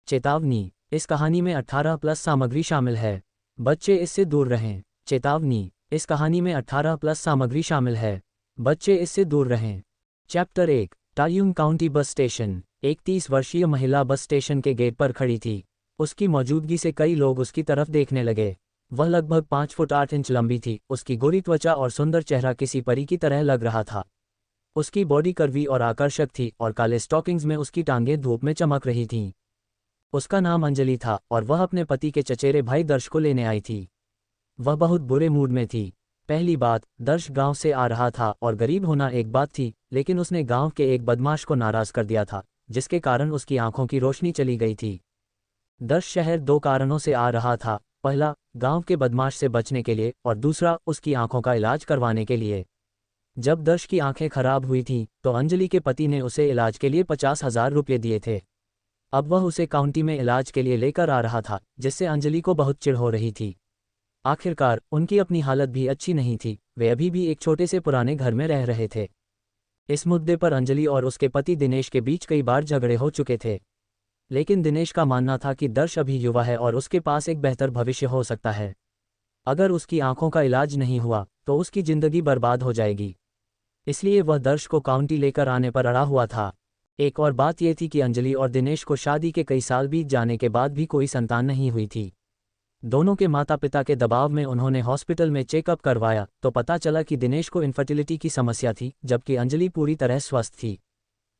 चेतावनी, इस कहानी में 18+ सामग्री शामिल है। बच्चे इससे दूर रहें। चेतावनी, इस कहानी में 18+ सामग्री शामिल है। बच्चे इससे दूर रहें। Chapter 1, Tayung county bus station. एक 30 वर्षीय महिला बस स्टेशन के गेट पर खड़ी थी। उसकी मौजूदगी से कई लोग उसकी तरफ देखने लगे। वह लगभग 5 फुट 8 इंच लंबी थी। उसकी गोरी त्वचा और सुंदर चेहरा किसी परी की तरह लग रहा था। उसकी बॉडी कर्वी और आकर्षक थी और काले स्टॉकिंग्स में उसकी टांगें धूप में चमक रही थीं। उसका नाम अंजलि था और वह अपने पति के चचेरे भाई दर्श को लेने आई थी। वह बहुत बुरे मूड में थी। पहली बात, दर्श गांव से आ रहा था और गरीब होना एक बात थी, लेकिन उसने गांव के एक बदमाश को नाराज कर दिया था, जिसके कारण उसकी आंखों की रोशनी चली गई थी। दर्श शहर 2 कारणों से आ रहा था। पहला, गांव के बदमाश से बचने के लिए, और दूसरा, उसकी आंखों का इलाज करवाने के लिए। जब दर्श की आंखें खराब हुई थीं, तो अंजलि के पति ने उसे इलाज के लिए 50,000 रुपये दिए थे। अब वह उसे काउंटी में इलाज के लिए लेकर आ रहा था, जिससे अंजलि को बहुत चिढ़ हो रही थी। आखिरकार उनकी अपनी हालत भी अच्छी नहीं थी। वे अभी भी एक छोटे से पुराने घर में रह रहे थे। इस मुद्दे पर अंजलि और उसके पति दिनेश के बीच कई बार झगड़े हो चुके थे, लेकिन दिनेश का मानना था कि दर्श अभी युवा है और उसके पास एक बेहतर भविष्य हो सकता है। अगर उसकी आंखों का इलाज नहीं हुआ तो उसकी जिंदगी बर्बाद हो जाएगी। इसलिए वह दर्श को काउंटी लेकर आने पर अड़ा हुआ था। एक और बात यह थी कि अंजलि और दिनेश को शादी के कई साल बीत जाने के बाद भी कोई संतान नहीं हुई थी। दोनों के माता पिता के दबाव में उन्होंने हॉस्पिटल में चेकअप करवाया तो पता चला कि दिनेश को इनफर्टिलिटी की समस्या थी, जबकि अंजलि पूरी तरह स्वस्थ थी।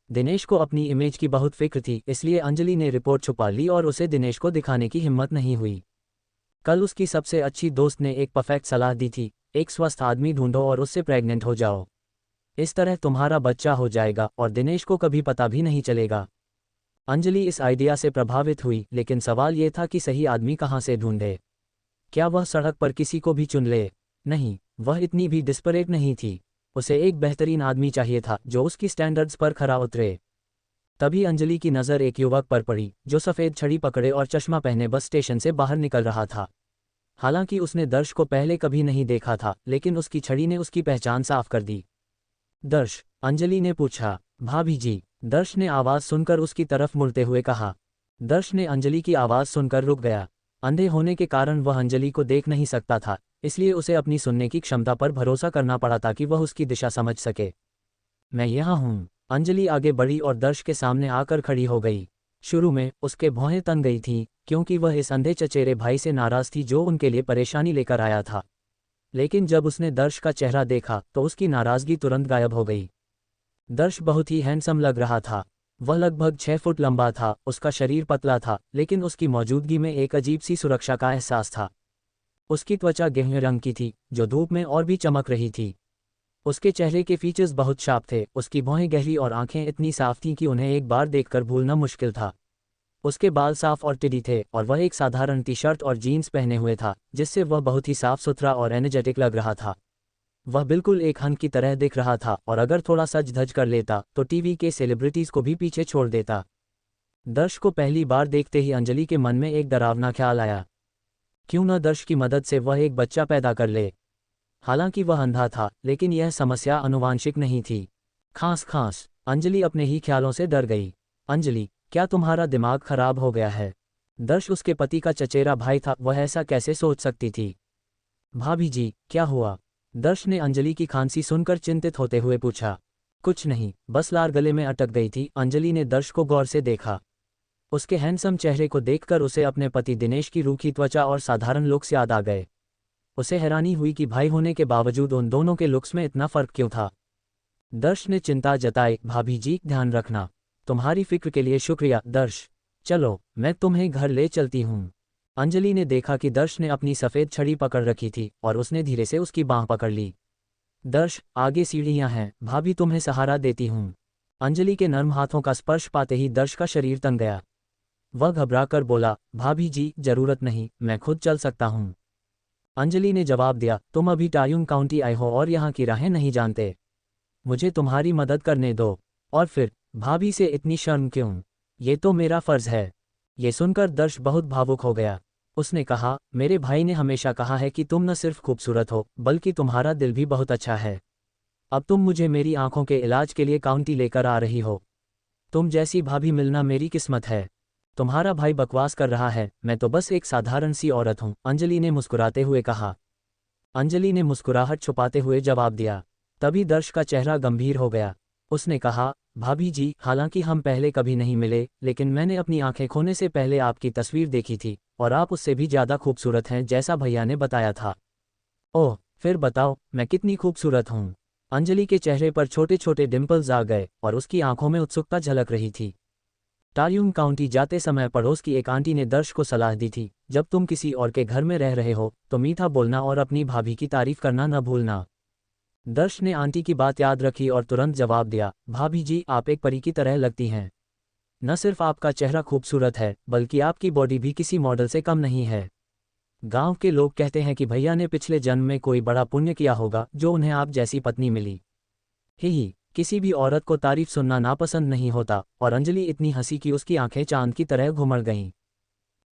दिनेश को अपनी इमेज की बहुत फिक्र थी, इसलिए अंजलि ने रिपोर्ट छुपा ली और उसे दिनेश को दिखाने की हिम्मत नहीं हुई। कल उसकी सबसे अच्छी दोस्त ने एक परफेक्ट सलाह दी थी, एक स्वस्थ आदमी ढूंढो और उससे प्रेग्नेंट हो जाओ। इस तरह तुम्हारा बच्चा हो जाएगा और दिनेश को कभी पता भी नहीं चलेगा। अंजलि इस आइडिया से प्रभावित हुई, लेकिन सवाल ये था कि सही आदमी कहाँ से ढूंढे। क्या वह सड़क पर किसी को भी चुन ले? नहीं, वह इतनी भी डिस्परेट नहीं थी। उसे एक बेहतरीन आदमी चाहिए था जो उसकी स्टैंडर्ड्स पर खरा उतरे। तभी अंजलि की नज़र एक युवक पर पड़ी जो सफ़ेद छड़ी पकड़े और चश्मा पहने बस स्टेशन से बाहर निकल रहा था। हालांकि उसने दर्श को पहले कभी नहीं देखा था, लेकिन उसकी छड़ी ने उसकी पहचान साफ कर दी। दर्श, अंजलि ने पूछा। भाभी जी, दर्श ने आवाज़ सुनकर उसकी तरफ मुड़ते हुए कहा। दर्श ने अंजलि की आवाज़ सुनकर रुक गया। अंधे होने के कारण वह अंजलि को देख नहीं सकता था, इसलिए उसे अपनी सुनने की क्षमता पर भरोसा करना पड़ा ताकि वह उसकी दिशा समझ सके। मैं यहाँ हूँ। अंजलि आगे बढ़ी और दर्श के सामने आकर खड़ी हो गई। शुरू में उसके भौहें तन गई थीं, क्योंकि वह इस अंधे चचेरे भाई से नाराज़ थी जो उनके लिए परेशानी लेकर आया था। लेकिन जब उसने दर्श का चेहरा देखा तो उसकी नाराज़गी तुरंत गायब हो गई। दर्श बहुत ही हैंडसम लग रहा था। वह लगभग 6 फुट लंबा था, उसका शरीर पतला था, लेकिन उसकी मौजूदगी में एक अजीब सी सुरक्षा का एहसास था। उसकी त्वचा गहरे रंग की थी, जो धूप में और भी चमक रही थी। उसके चेहरे के फीचर्स बहुत शार्प थे। उसकी भौहें गहरी और आंखें इतनी साफ थीं कि उन्हें एक बार देखकर भूलना मुश्किल था। उसके बाल साफ और टिडी थे और वह एक साधारण टी शर्ट और जीन्स पहने हुए था, जिससे वह बहुत ही साफ सुथरा और एनर्जेटिक लग रहा था। वह बिल्कुल एक हंक की तरह दिख रहा था और अगर थोड़ा सज धज कर लेता तो टीवी के सेलिब्रिटीज़ को भी पीछे छोड़ देता। दर्श को पहली बार देखते ही अंजलि के मन में एक डरावना ख्याल आया। क्यों न दर्श की मदद से वह एक बच्चा पैदा कर ले। हालांकि वह अंधा था, लेकिन यह समस्या आनुवांशिक नहीं थी। खांस खांस, अंजलि अपने ही ख्यालों से डर गई। अंजलि, क्या तुम्हारा दिमाग खराब हो गया है? दर्श उसके पति का चचेरा भाई था, वह ऐसा कैसे सोच सकती थी? भाभी जी, क्या हुआ? दर्श ने अंजलि की खांसी सुनकर चिंतित होते हुए पूछा। कुछ नहीं, बस लार गले में अटक गई थी। अंजलि ने दर्श को गौर से देखा। उसके हैंडसम चेहरे को देखकर उसे अपने पति दिनेश की रूखी त्वचा और साधारण लुक्स याद आ गए। उसे हैरानी हुई कि भाई होने के बावजूद उन दोनों के लुक्स में इतना फर्क क्यों था। दर्श ने चिंता जताई। भाभी जी, ध्यान रखना। तुम्हारी फिक्र के लिए शुक्रिया। दर्श, चलो मैं तुम्हें घर ले चलती हूँ। अंजलि ने देखा कि दर्श ने अपनी सफ़ेद छड़ी पकड़ रखी थी और उसने धीरे से उसकी बाँह पकड़ ली। दर्श, आगे सीढ़ियाँ हैं, भाभी तुम्हें सहारा देती हूँ। अंजलि के नर्म हाथों का स्पर्श पाते ही दर्श का शरीर तन गया। वह घबराकर बोला, भाभी जी, जरूरत नहीं, मैं खुद चल सकता हूँ। अंजलि ने जवाब दिया, तुम अभी टायुंग काउंटी आए हो और यहाँ की राहें नहीं जानते। मुझे तुम्हारी मदद करने दो। और फिर भाभी से इतनी शर्म क्यों? ये तो मेरा फ़र्ज़ है। ये सुनकर दर्श बहुत भावुक हो गया। उसने कहा, मेरे भाई ने हमेशा कहा है कि तुम न सिर्फ खूबसूरत हो, बल्कि तुम्हारा दिल भी बहुत अच्छा है। अब तुम मुझे मेरी आंखों के इलाज के लिए काउंटी लेकर आ रही हो। तुम जैसी भाभी मिलना मेरी किस्मत है। तुम्हारा भाई बकवास कर रहा है, मैं तो बस एक साधारण सी औरत हूँ, अंजलि ने मुस्कुराते हुए कहा। अंजलि ने मुस्कुराहट छुपाते हुए जवाब दिया। तभी दर्श का चेहरा गंभीर हो गया। उसने कहा, भाभी जी, हालांकि हम पहले कभी नहीं मिले, लेकिन मैंने अपनी आंखें खोने से पहले आपकी तस्वीर देखी थी, और आप उससे भी ज़्यादा खूबसूरत हैं जैसा भैया ने बताया था। ओह, फिर बताओ, मैं कितनी खूबसूरत हूँ? अंजलि के चेहरे पर छोटे छोटे डिम्पल्स आ गए और उसकी आंखों में उत्सुकता झलक रही थी। टार्यूम काउंटी जाते समय पड़ोस की एक आंटी ने दर्श को सलाह दी थी, जब तुम किसी और के घर में रह रहे हो तो मीठा बोलना और अपनी भाभी की तारीफ करना न भूलना। दर्श ने आंटी की बात याद रखी और तुरंत जवाब दिया, भाभी जी, आप एक परी की तरह लगती हैं। न सिर्फ आपका चेहरा खूबसूरत है, बल्कि आपकी बॉडी भी किसी मॉडल से कम नहीं है। गांव के लोग कहते हैं कि भैया ने पिछले जन्म में कोई बड़ा पुण्य किया होगा जो उन्हें आप जैसी पत्नी मिली। ही किसी भी औरत को तारीफ सुनना नापसंद नहीं होता, और अंजलि इतनी हंसी कि उसकी आंखें चांद की तरह घुमड़ गईं।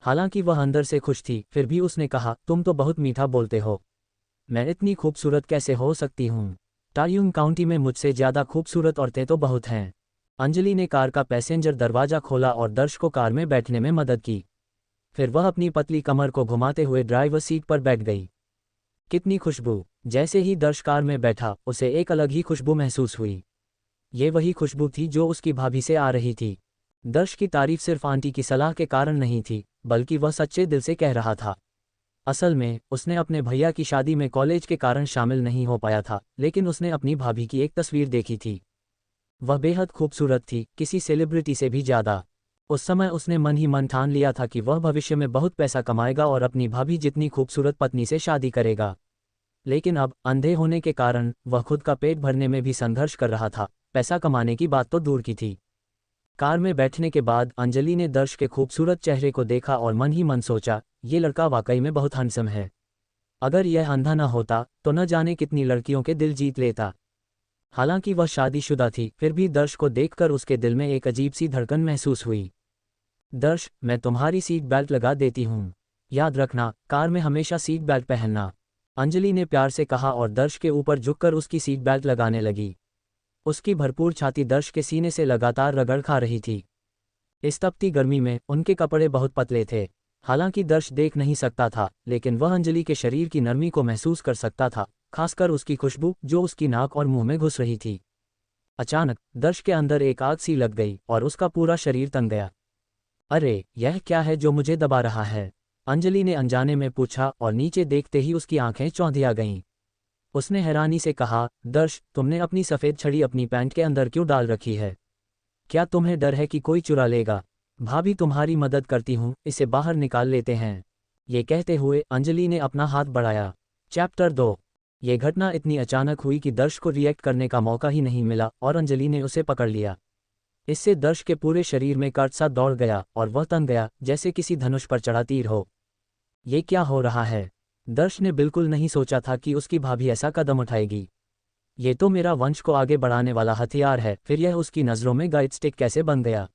हालांकि वह अंदर से खुश थी, फिर भी उसने कहा, तुम तो बहुत मीठा बोलते हो। मैं इतनी खूबसूरत कैसे हो सकती हूँ? टार्यूम काउंटी में मुझसे ज़्यादा खूबसूरत औरतें तो बहुत हैं। अंजलि ने कार का पैसेंजर दरवाज़ा खोला और दर्श को कार में बैठने में मदद की। फिर वह अपनी पतली कमर को घुमाते हुए ड्राइवर सीट पर बैठ गई। कितनी खुशबू! जैसे ही दर्श कार में बैठा, उसे एक अलग ही खुशबू महसूस हुई। ये वही खुशबू थी जो उसकी भाभी से आ रही थी। दर्श की तारीफ सिर्फ आंटी की सलाह के कारण नहीं थी, बल्कि वह सच्चे दिल से कह रहा था। असल में उसने अपने भैया की शादी में कॉलेज के कारण शामिल नहीं हो पाया था, लेकिन उसने अपनी भाभी की एक तस्वीर देखी थी। वह बेहद खूबसूरत थी, किसी सेलिब्रिटी से भी ज़्यादा। उस समय उसने मन ही मन ठान लिया था कि वह भविष्य में बहुत पैसा कमाएगा और अपनी भाभी जितनी खूबसूरत पत्नी से शादी करेगा। लेकिन अब अंधे होने के कारण वह खुद का पेट भरने में भी संघर्ष कर रहा था, पैसा कमाने की बात तो दूर की थी। कार में बैठने के बाद अंजलि ने दर्श के खूबसूरत चेहरे को देखा और मन ही मन सोचा, ये लड़का वाकई में बहुत हैंडसम है। अगर यह अंधा न होता तो न जाने कितनी लड़कियों के दिल जीत लेता। हालांकि वह शादीशुदा थी, फिर भी दर्श को देखकर उसके दिल में एक अजीब सी धड़कन महसूस हुई। दर्श, मैं तुम्हारी सीट बेल्ट लगा देती हूँ। याद रखना, कार में हमेशा सीट बेल्ट पहनना, अंजलि ने प्यार से कहा और दर्श के ऊपर झुककर उसकी सीट बेल्ट लगाने लगी। उसकी भरपूर छाती दर्श के सीने से लगातार रगड़ खा रही थी। इस तपती गर्मी में उनके कपड़े बहुत पतले थे। हालांकि दर्श देख नहीं सकता था, लेकिन वह अंजलि के शरीर की नरमी को महसूस कर सकता था, खासकर उसकी खुशबू जो उसकी नाक और मुंह में घुस रही थी। अचानक दर्श के अंदर एक आग सी लग गई और उसका पूरा शरीर तन गया। अरे, यह क्या है जो मुझे दबा रहा है? अंजलि ने अनजाने में पूछा और नीचे देखते ही उसकी आंखें चौंधिया गईं। उसने हैरानी से कहा, दर्श, तुमने अपनी सफ़ेद छड़ी अपनी पैंट के अंदर क्यों डाल रखी है? क्या तुम्हें डर है कि कोई चुरा लेगा? भाभी, तुम्हारी मदद करती हूँ, इसे बाहर निकाल लेते हैं। ये कहते हुए अंजलि ने अपना हाथ बढ़ाया। चैप्टर 2। ये घटना इतनी अचानक हुई कि दर्श को रिएक्ट करने का मौका ही नहीं मिला और अंजलि ने उसे पकड़ लिया। इससे दर्श के पूरे शरीर में कर्ट सा दौड़ गया और वह तन गया जैसे किसी धनुष पर चढ़ा तीर हो। ये क्या हो रहा है? दर्श ने बिल्कुल नहीं सोचा था कि उसकी भाभी ऐसा कदम उठाएगी। ये तो मेरा वंश को आगे बढ़ाने वाला हथियार है। फिर यह उसकी नज़रों में गाइड स्टिक कैसे बन गया?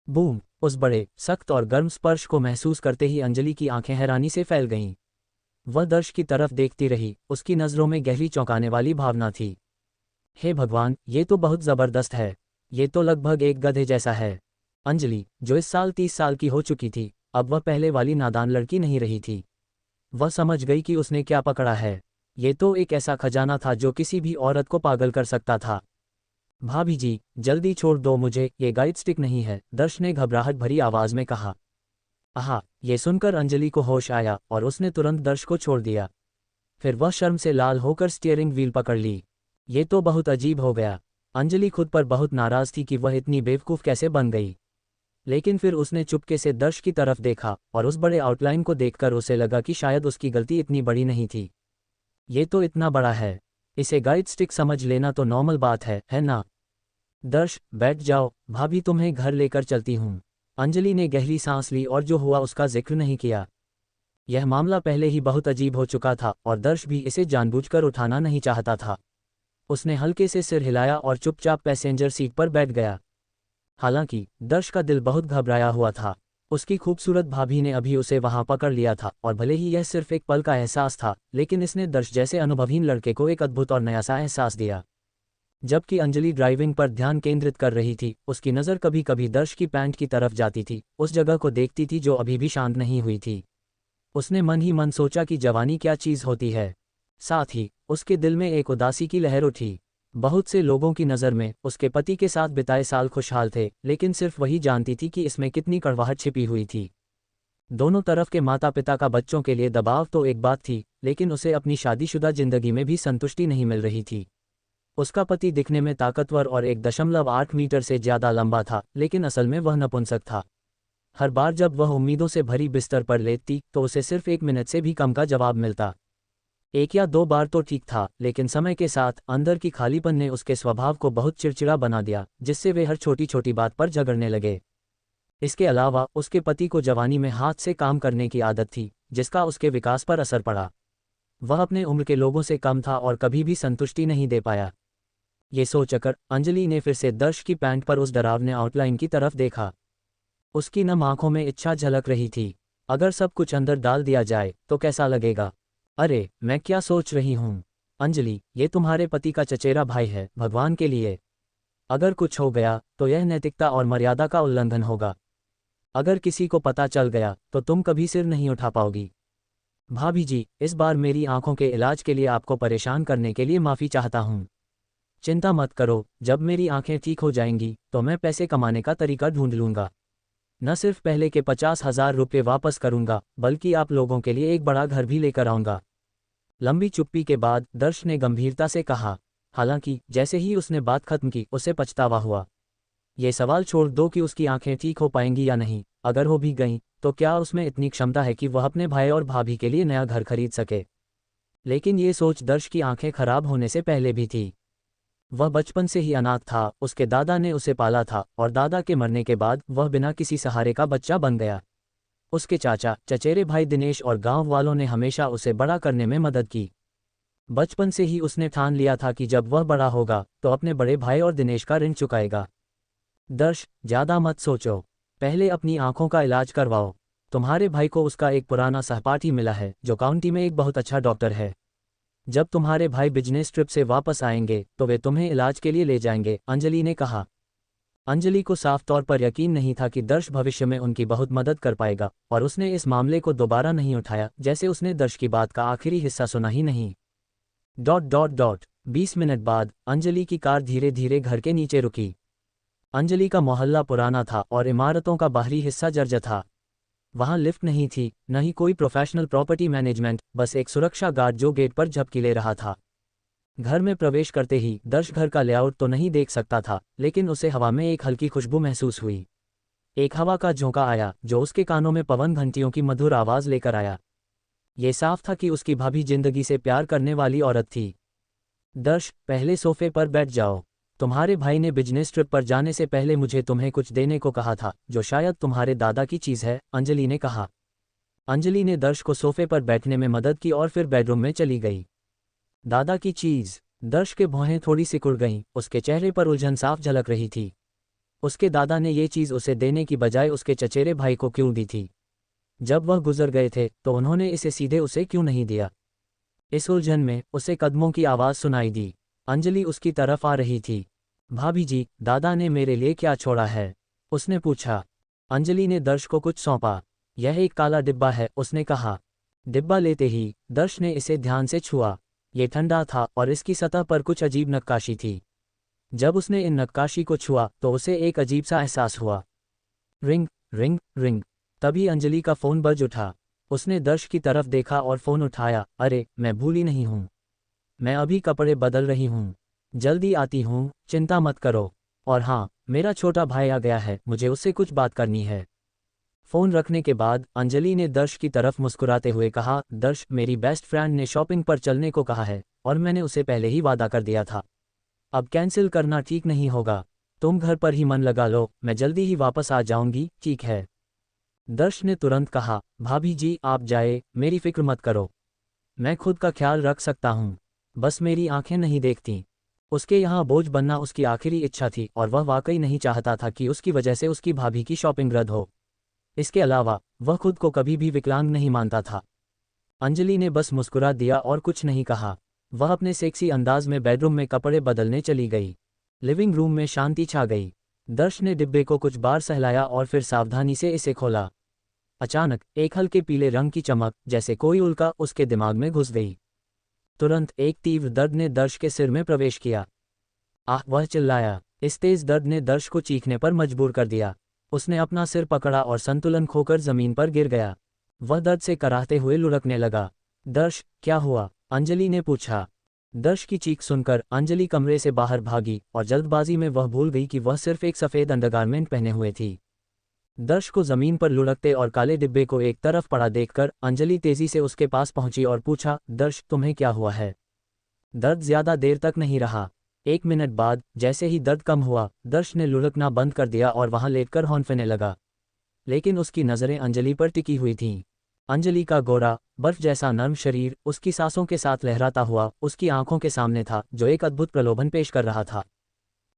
बूम! उस बड़े, सख्त और गर्म स्पर्श को महसूस करते ही अंजलि की आंखें हैरानी से फैल गईं। वह दर्श की तरफ देखती रही, उसकी नज़रों में गहरी चौंकाने वाली भावना थी। हे भगवान, ये तो बहुत ज़बरदस्त है। ये तो लगभग एक गधे जैसा है। अंजलि, जो इस साल 30 साल की हो चुकी थी, अब वह पहले वाली नादान लड़की नहीं रही थी। वह समझ गई कि उसने क्या पकड़ा है। ये तो एक ऐसा खजाना था जो किसी भी औरत को पागल कर सकता था। भाभी जी, जल्दी छोड़ दो मुझे, ये गाइड स्टिक नहीं है, दर्श ने घबराहट भरी आवाज़ में कहा। आहा! ये सुनकर अंजलि को होश आया और उसने तुरंत दर्श को छोड़ दिया। फिर वह शर्म से लाल होकर स्टीयरिंग व्हील पकड़ ली। ये तो बहुत अजीब हो गया। अंजलि खुद पर बहुत नाराज़ थी कि वह इतनी बेवकूफ़ कैसे बन गई। लेकिन फिर उसने चुपके से दर्श की तरफ देखा और उस बड़े आउटलाइन को देखकर उसे लगा कि शायद उसकी गलती इतनी बड़ी नहीं थी। ये तो इतना बड़ा है, इसे गाइड स्टिक समझ लेना तो नॉर्मल बात है ना? दर्श, बैठ जाओ, भाभी तुम्हें घर लेकर चलती हूँ। अंजलि ने गहरी सांस ली और जो हुआ उसका जिक्र नहीं किया। यह मामला पहले ही बहुत अजीब हो चुका था और दर्श भी इसे जानबूझकर उठाना नहीं चाहता था। उसने हल्के से सिर हिलाया और चुपचाप पैसेंजर सीट पर बैठ गया। हालांकि दर्श का दिल बहुत घबराया हुआ था। उसकी खूबसूरत भाभी ने अभी उसे वहां पकड़ लिया था और भले ही यह सिर्फ एक पल का एहसास था, लेकिन इसने दर्श जैसे अनुभवहीन लड़के को एक अद्भुत और नया सा एहसास दिया। जबकि अंजलि ड्राइविंग पर ध्यान केंद्रित कर रही थी, उसकी नज़र कभी कभी दर्श की पैंट की तरफ जाती थी, उस जगह को देखती थी जो अभी भी शांत नहीं हुई थी। उसने मन ही मन सोचा कि जवानी क्या चीज़ होती है। साथ ही उसके दिल में एक उदासी की लहर उठी। बहुत से लोगों की नज़र में उसके पति के साथ बिताए साल खुशहाल थे, लेकिन सिर्फ वही जानती थी कि इसमें कितनी कड़वाहट छिपी हुई थी। दोनों तरफ के माता पिता का बच्चों के लिए दबाव तो एक बात थी, लेकिन उसे अपनी शादीशुदा जिंदगी में भी संतुष्टि नहीं मिल रही थी। उसका पति दिखने में ताकतवर और 1.8 मीटर से ज़्यादा लंबा था, लेकिन असल में वह नपुंसक था। हर बार जब वह उम्मीदों से भरी बिस्तर पर लेटती तो उसे सिर्फ 1 मिनट से भी कम का जवाब मिलता। 1 या 2 बार तो ठीक था, लेकिन समय के साथ अंदर की खालीपन ने उसके स्वभाव को बहुत चिड़चिड़ा बना दिया, जिससे वे हर छोटी छोटी बात पर झगड़ने लगे। इसके अलावा उसके पति को जवानी में हाथ से काम करने की आदत थी, जिसका उसके विकास पर असर पड़ा। वह अपने उम्र के लोगों से कम था और कभी भी संतुष्टि नहीं दे पाया। ये सोचकर अंजलि ने फिर से दर्श की पैंट पर उस डरावने आउटलाइन की तरफ देखा। उसकी नम आंखों में इच्छा झलक रही थी। अगर सब कुछ अंदर डाल दिया जाए तो कैसा लगेगा? अरे मैं क्या सोच रही हूँ अंजलि, ये तुम्हारे पति का चचेरा भाई है, भगवान के लिए। अगर कुछ हो गया तो यह नैतिकता और मर्यादा का उल्लंघन होगा। अगर किसी को पता चल गया तो तुम कभी सिर नहीं उठा पाओगी। भाभी जी, इस बार मेरी आंखों के इलाज के लिए आपको परेशान करने के लिए माफ़ी चाहता हूँ। चिंता मत करो, जब मेरी आंखें ठीक हो जाएंगी तो मैं पैसे कमाने का तरीका ढूंढ लूँगा। न सिर्फ पहले के 50,000 रुपये वापस करूँगा, बल्कि आप लोगों के लिए एक बड़ा घर भी लेकर आऊँगा। लंबी चुप्पी के बाद दर्श ने गंभीरता से कहा। हालांकि जैसे ही उसने बात खत्म की उसे पछतावा हुआ। ये सवाल छोड़ दो कि उसकी आंखें ठीक हो पाएंगी या नहीं। अगर हो भी गईं तो क्या उसमें इतनी क्षमता है कि वह अपने भाई और भाभी के लिए नया घर खरीद सके? लेकिन ये सोच दर्श की आंखें खराब होने से पहले भी थी। वह बचपन से ही अनाथ था, उसके दादा ने उसे पाला था और दादा के मरने के बाद वह बिना किसी सहारे का बच्चा बन गया। उसके चाचा, चचेरे भाई दिनेश और गांव वालों ने हमेशा उसे बड़ा करने में मदद की। बचपन से ही उसने ठान लिया था कि जब वह बड़ा होगा तो अपने बड़े भाई और दिनेश का ऋण चुकाएगा। दर्श, ज़्यादा मत सोचो, पहले अपनी आंखों का इलाज करवाओ। तुम्हारे भाई को उसका एक पुराना सहपाठी मिला है जो काउंटी में एक बहुत अच्छा डॉक्टर है। जब तुम्हारे भाई बिजनेस ट्रिप से वापस आएंगे तो वे तुम्हें इलाज के लिए ले जाएंगे, अंजलि ने कहा। अंजलि को साफ तौर पर यकीन नहीं था कि दर्श भविष्य में उनकी बहुत मदद कर पाएगा, और उसने इस मामले को दोबारा नहीं उठाया जैसे उसने दर्श की बात का आखिरी हिस्सा सुना ही नहीं। ... 20 मिनट बाद अंजलि की कार धीरे धीरे घर के नीचे रुकी। अंजलि का मोहल्ला पुराना था और इमारतों का बाहरी हिस्सा जर्जर था। वहां लिफ्ट नहीं थी, न ही कोई प्रोफेशनल प्रॉपर्टी मैनेजमेंट, बस एक सुरक्षा गार्ड जो गेट पर झपकी ले रहा था। घर में प्रवेश करते ही दर्श घर का लेआउट तो नहीं देख सकता था, लेकिन उसे हवा में एक हल्की खुशबू महसूस हुई। एक हवा का झोंका आया जो उसके कानों में पवन घंटियों की मधुर आवाज़ लेकर आया। ये साफ था कि उसकी भाभी जिंदगी से प्यार करने वाली औरत थी। दर्श, पहले सोफे पर बैठ जाओ। तुम्हारे भाई ने बिजनेस ट्रिप पर जाने से पहले मुझे तुम्हें कुछ देने को कहा था, जो शायद तुम्हारे दादा की चीज़ है, अंजलि ने कहा। अंजलि ने दर्श को सोफे पर बैठने में मदद की और फिर बेडरूम में चली गई। दादा की चीज़? दर्श के भौहें थोड़ी सिकुड़ गईं, उसके चेहरे पर उलझन साफ झलक रही थी। उसके दादा ने ये चीज़ उसे देने की बजाय उसके चचेरे भाई को क्यों दी थी? जब वह गुजर गए थे तो उन्होंने इसे सीधे उसे क्यों नहीं दिया? इस उलझन में उसे कदमों की आवाज़ सुनाई दी। अंजलि उसकी तरफ आ रही थी। भाभी जी, दादा ने मेरे लिए क्या छोड़ा है? उसने पूछा। अंजलि ने दर्श को कुछ सौंपा। यह एक काला डिब्बा है, उसने कहा। डिब्बा लेते ही दर्श ने इसे ध्यान से छुआ। ये ठंडा था और इसकी सतह पर कुछ अजीब नक्काशी थी। जब उसने इन नक्काशी को छुआ तो उसे एक अजीब सा एहसास हुआ। Ring ring ring. तभी अंजलि का फ़ोन बज उठा। उसने दर्श की तरफ देखा और फ़ोन उठाया। अरे, मैं भूली नहीं हूँ, मैं अभी कपड़े बदल रही हूँ, जल्दी आती हूँ, चिंता मत करो। और हाँ, मेरा छोटा भाई आ गया है, मुझे उससे कुछ बात करनी है। फ़ोन रखने के बाद अंजलि ने दर्श की तरफ मुस्कुराते हुए कहा, दर्श, मेरी बेस्ट फ्रेंड ने शॉपिंग पर चलने को कहा है और मैंने उसे पहले ही वादा कर दिया था। अब कैंसिल करना ठीक नहीं होगा। तुम घर पर ही मन लगा लो, मैं जल्दी ही वापस आ जाऊंगी, ठीक है? दर्श ने तुरंत कहा, भाभी जी आप जाए, मेरी फिक्र मत करो, मैं खुद का ख्याल रख सकता हूँ, बस मेरी आंखें नहीं देखती। उसके यहाँ बोझ बनना उसकी आखिरी इच्छा थी और वह वाकई नहीं चाहता था कि उसकी वजह से उसकी भाभी की शॉपिंग रद्द हो। इसके अलावा वह खुद को कभी भी विकलांग नहीं मानता था। अंजलि ने बस मुस्कुरा दिया और कुछ नहीं कहा। वह अपने सेक्सी अंदाज में बेडरूम में कपड़े बदलने चली गई। लिविंग रूम में शांति छा गई। दर्श ने डिब्बे को कुछ बार सहलाया और फिर सावधानी से इसे खोला। अचानक एक हल्के पीले रंग की चमक, जैसे कोई उल्का, उसके दिमाग में घुस गई। तुरंत एक तीव्र दर्द ने दर्श के सिर में प्रवेश किया। आह! वह चिल्लाया। इस तेज दर्द ने दर्श को चीखने पर मजबूर कर दिया। उसने अपना सिर पकड़ा और संतुलन खोकर जमीन पर गिर गया। वह दर्द से कराहते हुए लुढ़कने लगा। दर्श, क्या हुआ? अंजलि ने पूछा। दर्श की चीख सुनकर अंजलि कमरे से बाहर भागी और जल्दबाजी में वह भूल गई कि वह सिर्फ एक सफ़ेद अंडरगारमेंट पहने हुए थी। दर्श को जमीन पर लुढ़कते और काले डिब्बे को एक तरफ पड़ा देखकर अंजलि तेजी से उसके पास पहुंची और पूछा, दर्श, तुम्हें क्या हुआ है? दर्द ज्यादा देर तक नहीं रहा। 1 मिनट बाद जैसे ही दर्द कम हुआ, दर्श ने लुढ़कना बंद कर दिया और वहां लेटकर हौंफने लगा। लेकिन उसकी नज़रें अंजलि पर टिकी हुई थीं। अंजलि का गोरा, बर्फ जैसा नर्म शरीर उसकी सांसों के साथ लहराता हुआ उसकी आंखों के सामने था, जो एक अद्भुत प्रलोभन पेश कर रहा था।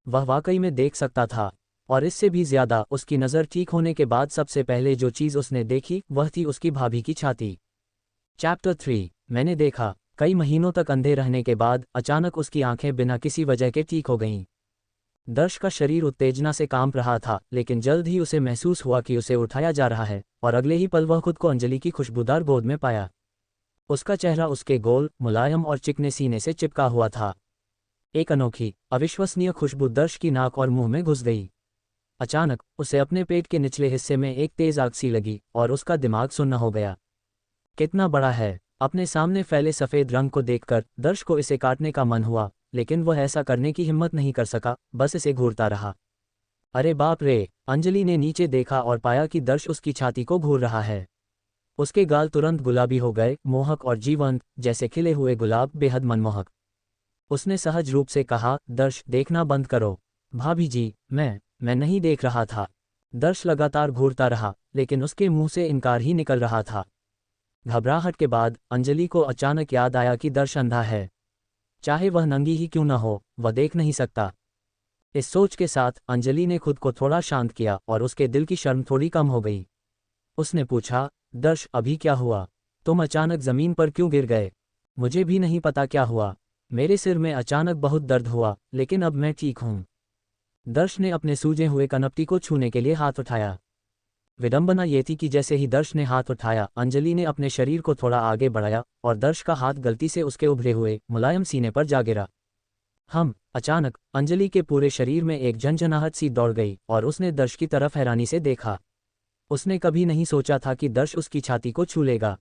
वह वाकई में देख सकता था, और इससे भी ज्यादा उसकी नज़र ठीक होने के बाद सबसे पहले जो चीज़ उसने देखी वह थी उसकी भाभी की छाती। चैप्टर 3। मैंने देखा। कई महीनों तक अंधे रहने के बाद अचानक उसकी आंखें बिना किसी वजह के ठीक हो गईं। दर्श का शरीर उत्तेजना से कांप रहा था, लेकिन जल्द ही उसे महसूस हुआ कि उसे उठाया जा रहा है, और अगले ही पल वह खुद को अंजलि की खुशबूदार गोद में पाया। उसका चेहरा उसके गोल, मुलायम और चिकने सीने से चिपका हुआ था। एक अनोखी, अविश्वसनीय खुशबू दर्श की नाक और मुंह में घुस गई। अचानक उसे अपने पेट के निचले हिस्से में एक तेज आग सी लगी और उसका दिमाग सुन्न हो गया। कितना बड़ा है! अपने सामने फैले सफ़ेद रंग को देखकर दर्श को इसे काटने का मन हुआ, लेकिन वह ऐसा करने की हिम्मत नहीं कर सका, बस इसे घूरता रहा। अरे बाप रे! अंजलि ने नीचे देखा और पाया कि दर्श उसकी छाती को घूर रहा है। उसके गाल तुरंत गुलाबी हो गए, मोहक और जीवंत, जैसे खिले हुए गुलाब, बेहद मनमोहक। उसने सहज रूप से कहा, दर्श, देखना बंद करो। भाभी जी, मैं नहीं देख रहा था। दर्श लगातार घूरता रहा, लेकिन उसके मुंह से इनकार ही निकल रहा था। घबराहट के बाद अंजलि को अचानक याद आया कि दर्श अंधा है। चाहे वह नंगी ही क्यों न हो, वह देख नहीं सकता। इस सोच के साथ अंजलि ने खुद को थोड़ा शांत किया और उसके दिल की शर्म थोड़ी कम हो गई। उसने पूछा, दर्श, अभी क्या हुआ? तुम अचानक जमीन पर क्यों गिर गए? मुझे भी नहीं पता क्या हुआ। मेरे सिर में अचानक बहुत दर्द हुआ, लेकिन अब मैं ठीक हूँ। दर्श ने अपने सूजे हुए कनपटी को छूने के लिए हाथ उठाया। विडंबना ये थी कि जैसे ही दर्श ने हाथ उठाया, अंजलि ने अपने शरीर को थोड़ा आगे बढ़ाया और दर्श का हाथ गलती से उसके उभरे हुए मुलायम सीने पर जा गिरा। अचानक अंजलि के पूरे शरीर में एक झंझनाहट सी दौड़ गई और उसने दर्श की तरफ हैरानी से देखा। उसने कभी नहीं सोचा था कि दर्श उसकी छाती को छू लेगा।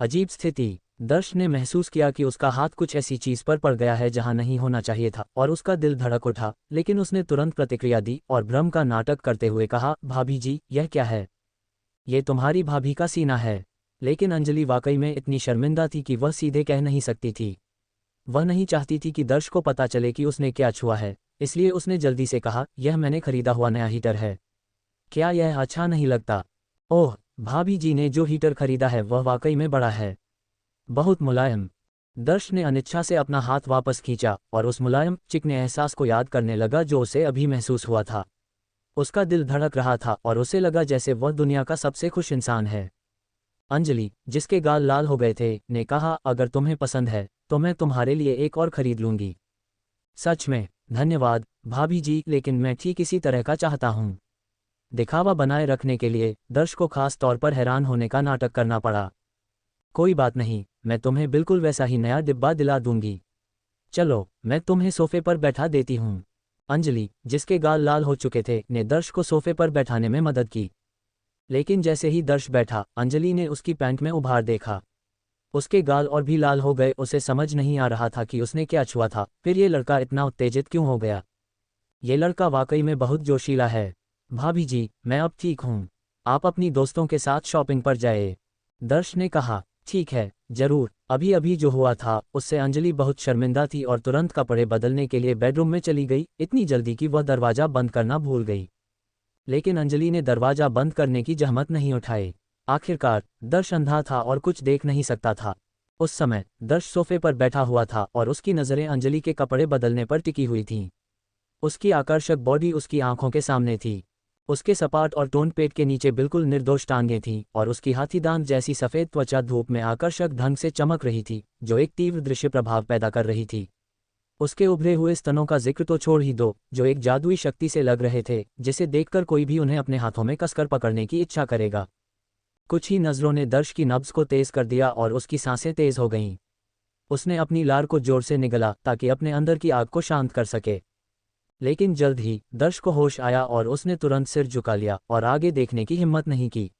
अजीब स्थिति। दर्श ने महसूस किया कि उसका हाथ कुछ ऐसी चीज पर पड़ गया है जहां नहीं होना चाहिए था, और उसका दिल धड़क उठा, लेकिन उसने तुरंत प्रतिक्रिया दी और भ्रम का नाटक करते हुए कहा, भाभी जी, यह क्या है? ये तुम्हारी भाभी का सीना है। लेकिन अंजलि वाकई में इतनी शर्मिंदा थी कि वह सीधे कह नहीं सकती थी। वह नहीं चाहती थी कि दर्श को पता चले कि उसने क्या छुआ है, इसलिए उसने जल्दी से कहा, यह मैंने खरीदा हुआ नया हीटर है। क्या यह अच्छा नहीं लगता? ओह, भाभी जी ने जो हीटर खरीदा है वह वाकई में बड़ा है, बहुत मुलायम। दर्श ने अनिच्छा से अपना हाथ वापस खींचा और उस मुलायम, चिकने एहसास को याद करने लगा जो उसे अभी महसूस हुआ था। उसका दिल धड़क रहा था और उसे लगा जैसे वह दुनिया का सबसे खुश इंसान है। अंजलि, जिसके गाल लाल हो गए थे, ने कहा, अगर तुम्हें पसंद है तो मैं तुम्हारे लिए एक और खरीद लूंगी। सच में? धन्यवाद भाभी जी, लेकिन मैं ठीक इसी तरह का चाहता हूँ। दिखावा बनाए रखने के लिए दर्श को खास तौर पर हैरान होने का नाटक करना पड़ा। कोई बात नहीं, मैं तुम्हें बिल्कुल वैसा ही नया डिब्बा दिला दूंगी। चलो, मैं तुम्हें सोफे पर बैठा देती हूँ। अंजलि, जिसके गाल लाल हो चुके थे, ने दर्श को सोफे पर बैठाने में मदद की। लेकिन जैसे ही दर्श बैठा, अंजलि ने उसकी पैंट में उभार देखा। उसके गाल और भी लाल हो गए। उसे समझ नहीं आ रहा था कि उसने क्या छुआ था, फिर ये लड़का इतना उत्तेजित क्यों हो गया। ये लड़का वाकई में बहुत जोशीला है। भाभी जी, मैं अब ठीक हूँ। आप अपनी दोस्तों के साथ शॉपिंग पर जाए। दर्श ने कहा, ठीक है, जरूर। अभी अभी जो हुआ था उससे अंजलि बहुत शर्मिंदा थी और तुरंत कपड़े बदलने के लिए बेडरूम में चली गई, इतनी जल्दी कि वह दरवाज़ा बंद करना भूल गई। लेकिन अंजलि ने दरवाज़ा बंद करने की जहमत नहीं उठाई। आखिरकार दर्श अंधा था और कुछ देख नहीं सकता था। उस समय दर्श सोफे पर बैठा हुआ था और उसकी नज़रें अंजलि के कपड़े बदलने पर टिकी हुई थीं। उसकी आकर्षक बॉडी उसकी आंखों के सामने थी। उसके सपाट और टोन पेट के नीचे बिल्कुल निर्दोष टांगें थीं और उसकी हाथी दांत जैसी सफ़ेद त्वचा धूप में आकर्षक ढंग से चमक रही थी, जो एक तीव्र दृश्य प्रभाव पैदा कर रही थी। उसके उभरे हुए स्तनों का जिक्र तो छोड़ ही दो, जो एक जादुई शक्ति से लग रहे थे, जिसे देखकर कोई भी उन्हें अपने हाथों में कसकर पकड़ने की इच्छा करेगा। कुछ ही नज़रों ने दर्श की नब्ज़ को तेज़ कर दिया और उसकी सांसें तेज़ हो गईं। उसने अपनी लार को जोर से निगला ताकि अपने अंदर की आग को शांत कर सके। लेकिन जल्द ही दर्श को होश आया और उसने तुरंत सिर झुका लिया और आगे देखने की हिम्मत नहीं की।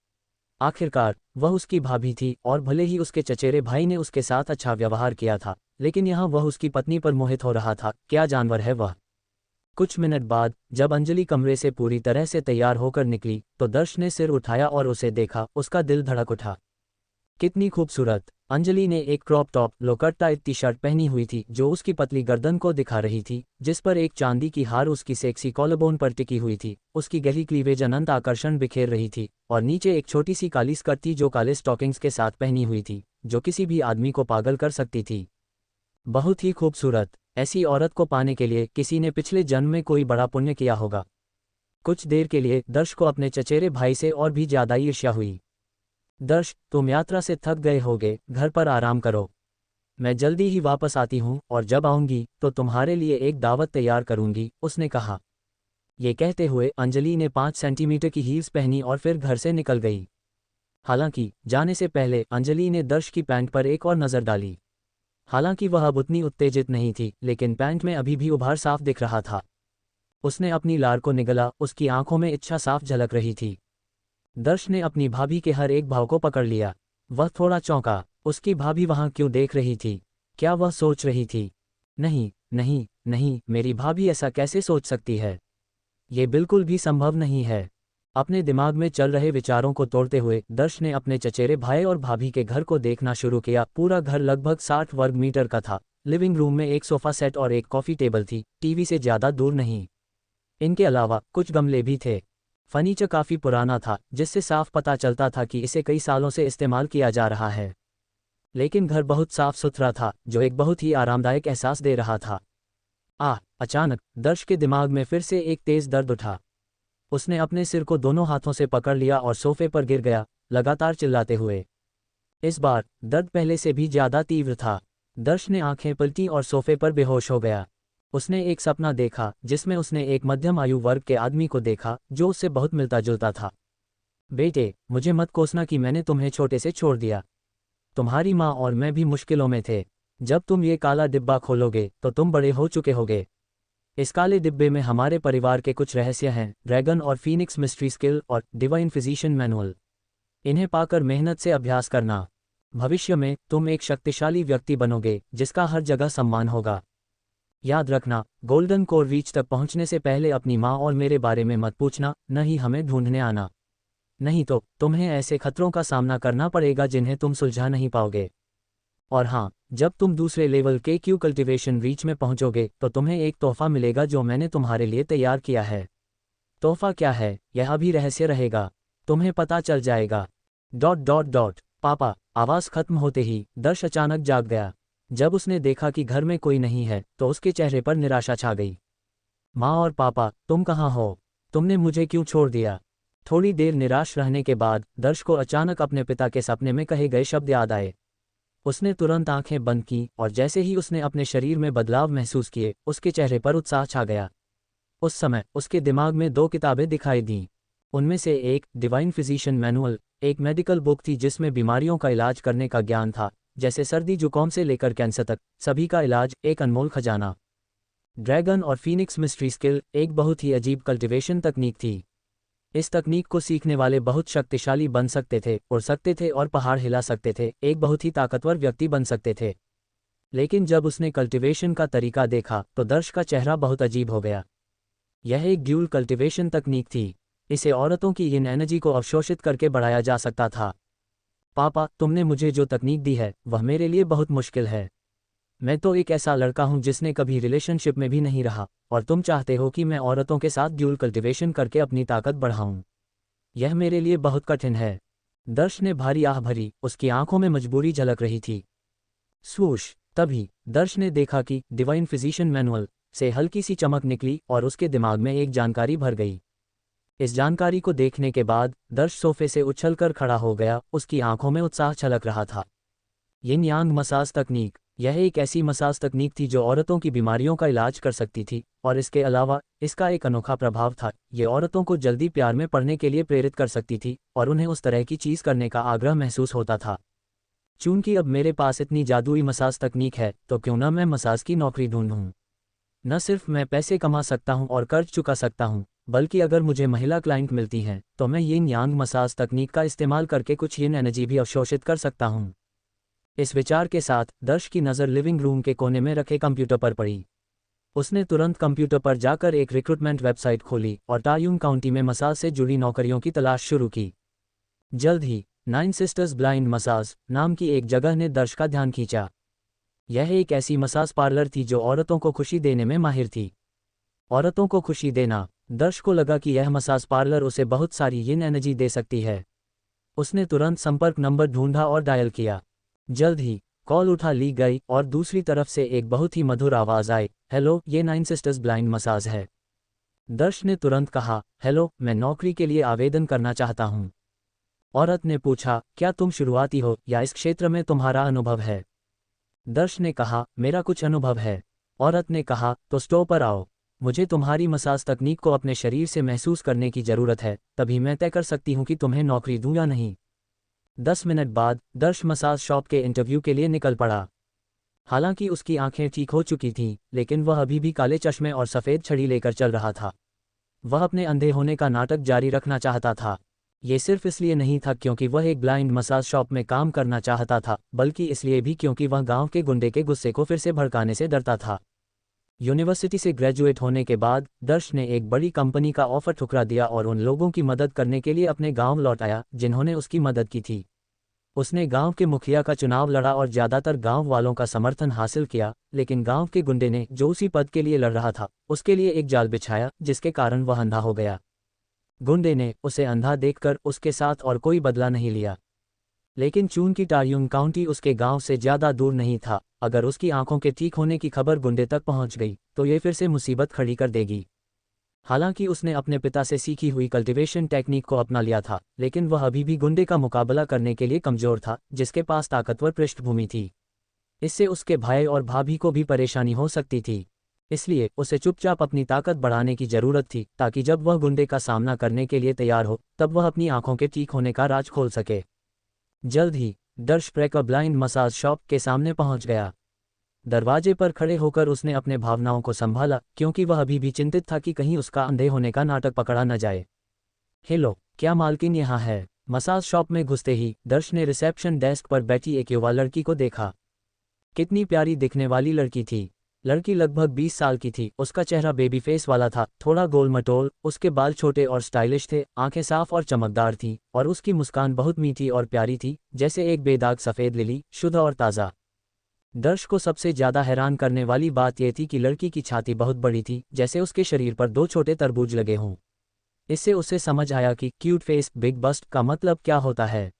आखिरकार वह उसकी भाभी थी और भले ही उसके चचेरे भाई ने उसके साथ अच्छा व्यवहार किया था, लेकिन यहाँ वह उसकी पत्नी पर मोहित हो रहा था। क्या जानवर है वह। कुछ मिनट बाद जब अंजलि कमरे से पूरी तरह से तैयार होकर निकली तो दर्श ने सिर उठाया और उसे देखा। उसका दिल धड़क उठा। कितनी खूबसूरत। अंजलि ने एक क्रॉप टॉप लोकट टी शर्ट पहनी हुई थी जो उसकी पतली गर्दन को दिखा रही थी, जिस पर एक चांदी की हार उसकी सेक्सी कॉलरबोन पर टिकी हुई थी। उसकी गहरी क्लीवेज अनंत आकर्षण बिखेर रही थी और नीचे एक छोटी सी काली स्कर्ट थी जो काले स्टॉकिंग्स के साथ पहनी हुई थी, जो किसी भी आदमी को पागल कर सकती थी। बहुत ही खूबसूरत। ऐसी औरत को पाने के लिए किसी ने पिछले जन्म में कोई बड़ा पुण्य किया होगा। कुछ देर के लिए दर्श को अपने चचेरे भाई से और भी ज्यादा ईर्ष्या हुई। दर्श, तुम यात्रा से थक गए होगे, घर पर आराम करो। मैं जल्दी ही वापस आती हूँ और जब आऊँगी तो तुम्हारे लिए एक दावत तैयार करूँगी, उसने कहा। ये कहते हुए अंजलि ने 5 सेंटीमीटर की हील्स पहनी और फिर घर से निकल गई। हालांकि जाने से पहले अंजलि ने दर्श की पैंट पर एक और नज़र डाली। हालांकि वह अब उतनी उत्तेजित नहीं थी, लेकिन पैंट में अभी भी उभार साफ दिख रहा था। उसने अपनी लार को निगला, उसकी आंखों में इच्छा साफ झलक रही थी। दर्श ने अपनी भाभी के हर एक भाव को पकड़ लिया। वह थोड़ा चौंका। उसकी भाभी वहां क्यों देख रही थी? क्या वह सोच रही थी? नहीं नहीं नहीं, मेरी भाभी ऐसा कैसे सोच सकती है? ये बिल्कुल भी संभव नहीं है। अपने दिमाग में चल रहे विचारों को तोड़ते हुए दर्श ने अपने चचेरे भाई और भाभी के घर को देखना शुरू किया। पूरा घर लगभग 60 वर्ग मीटर का था। लिविंग रूम में एक सोफा सेट और एक कॉफ़ी टेबल थी, टीवी से ज़्यादा दूर नहीं। इनके अलावा कुछ गमले भी थे। फर्नीचर काफ़ी पुराना था, जिससे साफ पता चलता था कि इसे कई सालों से इस्तेमाल किया जा रहा है। लेकिन घर बहुत साफ सुथरा था, जो एक बहुत ही आरामदायक एहसास दे रहा था। अचानक दर्श के दिमाग में फिर से एक तेज दर्द उठा। उसने अपने सिर को दोनों हाथों से पकड़ लिया और सोफे पर गिर गया, लगातार चिल्लाते हुए। इस बार दर्द पहले से भी ज़्यादा तीव्र था। दर्श ने आंखें पलटी और सोफे पर बेहोश हो गया। उसने एक सपना देखा जिसमें उसने एक मध्यम आयु वर्ग के आदमी को देखा जो उससे बहुत मिलता जुलता था। बेटे, मुझे मत कोसना कि मैंने तुम्हें छोटे से छोड़ दिया। तुम्हारी माँ और मैं भी मुश्किलों में थे। जब तुम ये काला डिब्बा खोलोगे तो तुम बड़े हो चुके होगे। इस काले डिब्बे में हमारे परिवार के कुछ रहस्य हैं, ड्रैगन और फीनिक्स मिस्ट्री स्किल और डिवाइन फिजिशियन मैनुअल। इन्हें पाकर मेहनत से अभ्यास करना। भविष्य में तुम एक शक्तिशाली व्यक्ति बनोगे जिसका हर जगह सम्मान होगा। याद रखना, गोल्डन कोर रीच तक पहुंचने से पहले अपनी माँ और मेरे बारे में मत पूछना, न ही हमें ढूंढने आना। नहीं तो तुम्हें ऐसे खतरों का सामना करना पड़ेगा जिन्हें तुम सुलझा नहीं पाओगे। और हाँ, जब तुम दूसरे लेवल के क्यू कल्टिवेशन रीच में पहुंचोगे तो तुम्हें एक तोहफा मिलेगा जो मैंने तुम्हारे लिए तैयार किया है। तोहफा क्या है, यह अभी रहस्य रहेगा। तुम्हें पता चल जाएगा। ... पापा। आवाज़ खत्म होते ही दर्श अचानक जाग गया। जब उसने देखा कि घर में कोई नहीं है तो उसके चेहरे पर निराशा छा गई। माँ और पापा, तुम कहाँ हो? तुमने मुझे क्यों छोड़ दिया? थोड़ी देर निराश रहने के बाद दर्श को अचानक अपने पिता के सपने में कहे गए शब्द याद आए। उसने तुरंत आंखें बंद की और जैसे ही उसने अपने शरीर में बदलाव महसूस किए, उसके चेहरे पर उत्साह छा गया। उस समय उसके दिमाग में 2 किताबें दिखाई दीं। उनमें से एक डिवाइन फिजिशियन मैनुअल, एक मेडिकल बुक थी जिसमें बीमारियों का इलाज करने का ज्ञान था, जैसे सर्दी जुकाम से लेकर कैंसर तक, सभी का इलाज, एक अनमोल खजाना। ड्रैगन और फीनिक्स मिस्ट्री स्किल एक बहुत ही अजीब कल्टिवेशन तकनीक थी। इस तकनीक को सीखने वाले बहुत शक्तिशाली बन सकते थे, उड़ सकते थे और पहाड़ हिला सकते थे, एक बहुत ही ताकतवर व्यक्ति बन सकते थे। लेकिन जब उसने कल्टिवेशन का तरीका देखा तो दर्श का चेहरा बहुत अजीब हो गया। यह एक ड्यूल कल्टिवेशन तकनीक थी। इसे औरतों की इन एनर्जी को अवशोषित करके बढ़ाया जा सकता था। पापा, तुमने मुझे जो तकनीक दी है वह मेरे लिए बहुत मुश्किल है। मैं तो एक ऐसा लड़का हूं जिसने कभी रिलेशनशिप में भी नहीं रहा, और तुम चाहते हो कि मैं औरतों के साथ ड्यूल कल्टिवेशन करके अपनी ताकत बढ़ाऊं। यह मेरे लिए बहुत कठिन है। दर्श ने भारी आह भरी, उसकी आंखों में मजबूरी झलक रही थी। स्वूश! तभी दर्श ने देखा कि डिवाइन फिजिशियन मैनुअल से हल्की सी चमक निकली और उसके दिमाग में एक जानकारी भर गई। इस जानकारी को देखने के बाद दर्श सोफे से उछलकर खड़ा हो गया, उसकी आंखों में उत्साह छलक रहा था। यिन यांग मसाज तकनीक, यह एक ऐसी मसाज तकनीक थी जो औरतों की बीमारियों का इलाज कर सकती थी, और इसके अलावा इसका एक अनोखा प्रभाव था। ये औरतों को जल्दी प्यार में पड़ने के लिए प्रेरित कर सकती थी और उन्हें उस तरह की चीज़ करने का आग्रह महसूस होता था। चूंकि अब मेरे पास इतनी जादुई मसाज तकनीक है, तो क्यों ना मैं मसाज की नौकरी ढूंढूं। न सिर्फ मैं पैसे कमा सकता हूं और कर्ज चुका सकता हूं, बल्कि अगर मुझे महिला क्लाइंट मिलती हैं तो मैं यिन यांग मसाज तकनीक का इस्तेमाल करके कुछ यिन एनर्जी भी अवशोषित कर सकता हूं। इस विचार के साथ दर्श की नज़र लिविंग रूम के कोने में रखे कंप्यूटर पर पड़ी। उसने तुरंत कंप्यूटर पर जाकर एक रिक्रूटमेंट वेबसाइट खोली और तायुंग काउंटी में मसाज से जुड़ी नौकरियों की तलाश शुरू की। जल्द ही 9 सिस्टर्स ब्लाइंड मसाज नाम की एक जगह ने दर्श का ध्यान खींचा। यह एक ऐसी मसाज पार्लर थी जो औरतों को खुशी देने में माहिर थी। औरतों को खुशी देना, दर्श को लगा कि यह मसाज पार्लर उसे बहुत सारी यिन एनर्जी दे सकती है। उसने तुरंत संपर्क नंबर ढूंढा और डायल किया। जल्द ही कॉल उठा ली गई और दूसरी तरफ से एक बहुत ही मधुर आवाज़ आई, हेलो, ये 9 सिस्टर्स ब्लाइंड मसाज है। दर्श ने तुरंत कहा, हेलो, मैं नौकरी के लिए आवेदन करना चाहता हूँ। औरत ने पूछा, क्या तुम शुरुआती हो या इस क्षेत्र में तुम्हारा अनुभव है? दर्श ने कहा, मेरा कुछ अनुभव है। औरत ने कहा, तो स्टोव पर आओ। मुझे तुम्हारी मसाज तकनीक को अपने शरीर से महसूस करने की ज़रूरत है, तभी मैं तय कर सकती हूँ कि तुम्हें नौकरी दूँ या नहीं। 10 मिनट बाद दर्श मसाज शॉप के इंटरव्यू के लिए निकल पड़ा। हालांकि उसकी आंखें ठीक हो चुकी थीं, लेकिन वह अभी भी काले चश्मे और सफ़ेद छड़ी लेकर चल रहा था। वह अपने अंधे होने का नाटक जारी रखना चाहता था। ये सिर्फ इसलिए नहीं था क्योंकि वह एक ब्लाइंड मसाज शॉप में काम करना चाहता था, बल्कि इसलिए भी क्योंकि वह गांव के गुंडे के गुस्से को फिर से भड़काने से डरता था। यूनिवर्सिटी से ग्रेजुएट होने के बाद दर्श ने एक बड़ी कंपनी का ऑफर ठुकरा दिया और उन लोगों की मदद करने के लिए अपने गांव लौट आया जिन्होंने उसकी मदद की थी। उसने गांव के मुखिया का चुनाव लड़ा और ज़्यादातर गांव वालों का समर्थन हासिल किया, लेकिन गांव के गुंडे ने, जो उसी पद के लिए लड़ रहा था, उसके लिए एक जाल बिछाया जिसके कारण वह अंधा हो गया। गुंडे ने उसे अंधा देखकर उसके साथ और कोई बदला नहीं लिया। लेकिन चूंकि तायुंग काउंटी उसके गांव से ज़्यादा दूर नहीं था, अगर उसकी आंखों के ठीक होने की खबर गुंडे तक पहुंच गई तो ये फिर से मुसीबत खड़ी कर देगी। हालांकि उसने अपने पिता से सीखी हुई कल्टीवेशन टेक्निक को अपना लिया था, लेकिन वह अभी भी गुंडे का मुकाबला करने के लिए कमज़ोर था, जिसके पास ताकतवर पृष्ठभूमि थी। इससे उसके भाई और भाभी को भी परेशानी हो सकती थी। इसलिए उसे चुपचाप अपनी ताकत बढ़ाने की ज़रूरत थी, ताकि जब वह गुंडे का सामना करने के लिए तैयार हो तब वह अपनी आंखों के ठीक होने का राज खोल सके। जल्द ही दर्श प्रेका ब्लाइंड मसाज शॉप के सामने पहुंच गया। दरवाजे पर खड़े होकर उसने अपने भावनाओं को संभाला, क्योंकि वह अभी भी चिंतित था कि कहीं उसका अंधे होने का नाटक पकड़ा न जाए। हेलो, क्या मालकिन यहाँ है? मसाज शॉप में घुसते ही दर्श ने रिसेप्शन डेस्क पर बैठी एक युवा लड़की को देखा। कितनी प्यारी दिखने वाली लड़की थी। लड़की लगभग 20 साल की थी। उसका चेहरा बेबी फेस वाला था, थोड़ा गोल मटोल, उसके बाल छोटे और स्टाइलिश थे, आंखें साफ और चमकदार थीं, और उसकी मुस्कान बहुत मीठी और प्यारी थी, जैसे एक बेदाग सफ़ेद लिली, शुद्ध और ताज़ा। दर्श को सबसे ज़्यादा हैरान करने वाली बात यह थी कि लड़की की छाती बहुत बड़ी थी, जैसे उसके शरीर पर 2 छोटे तरबूज लगे हों। इससे उसे समझ आया कि क्यूट फेस, बिग बस्ट का मतलब क्या होता है।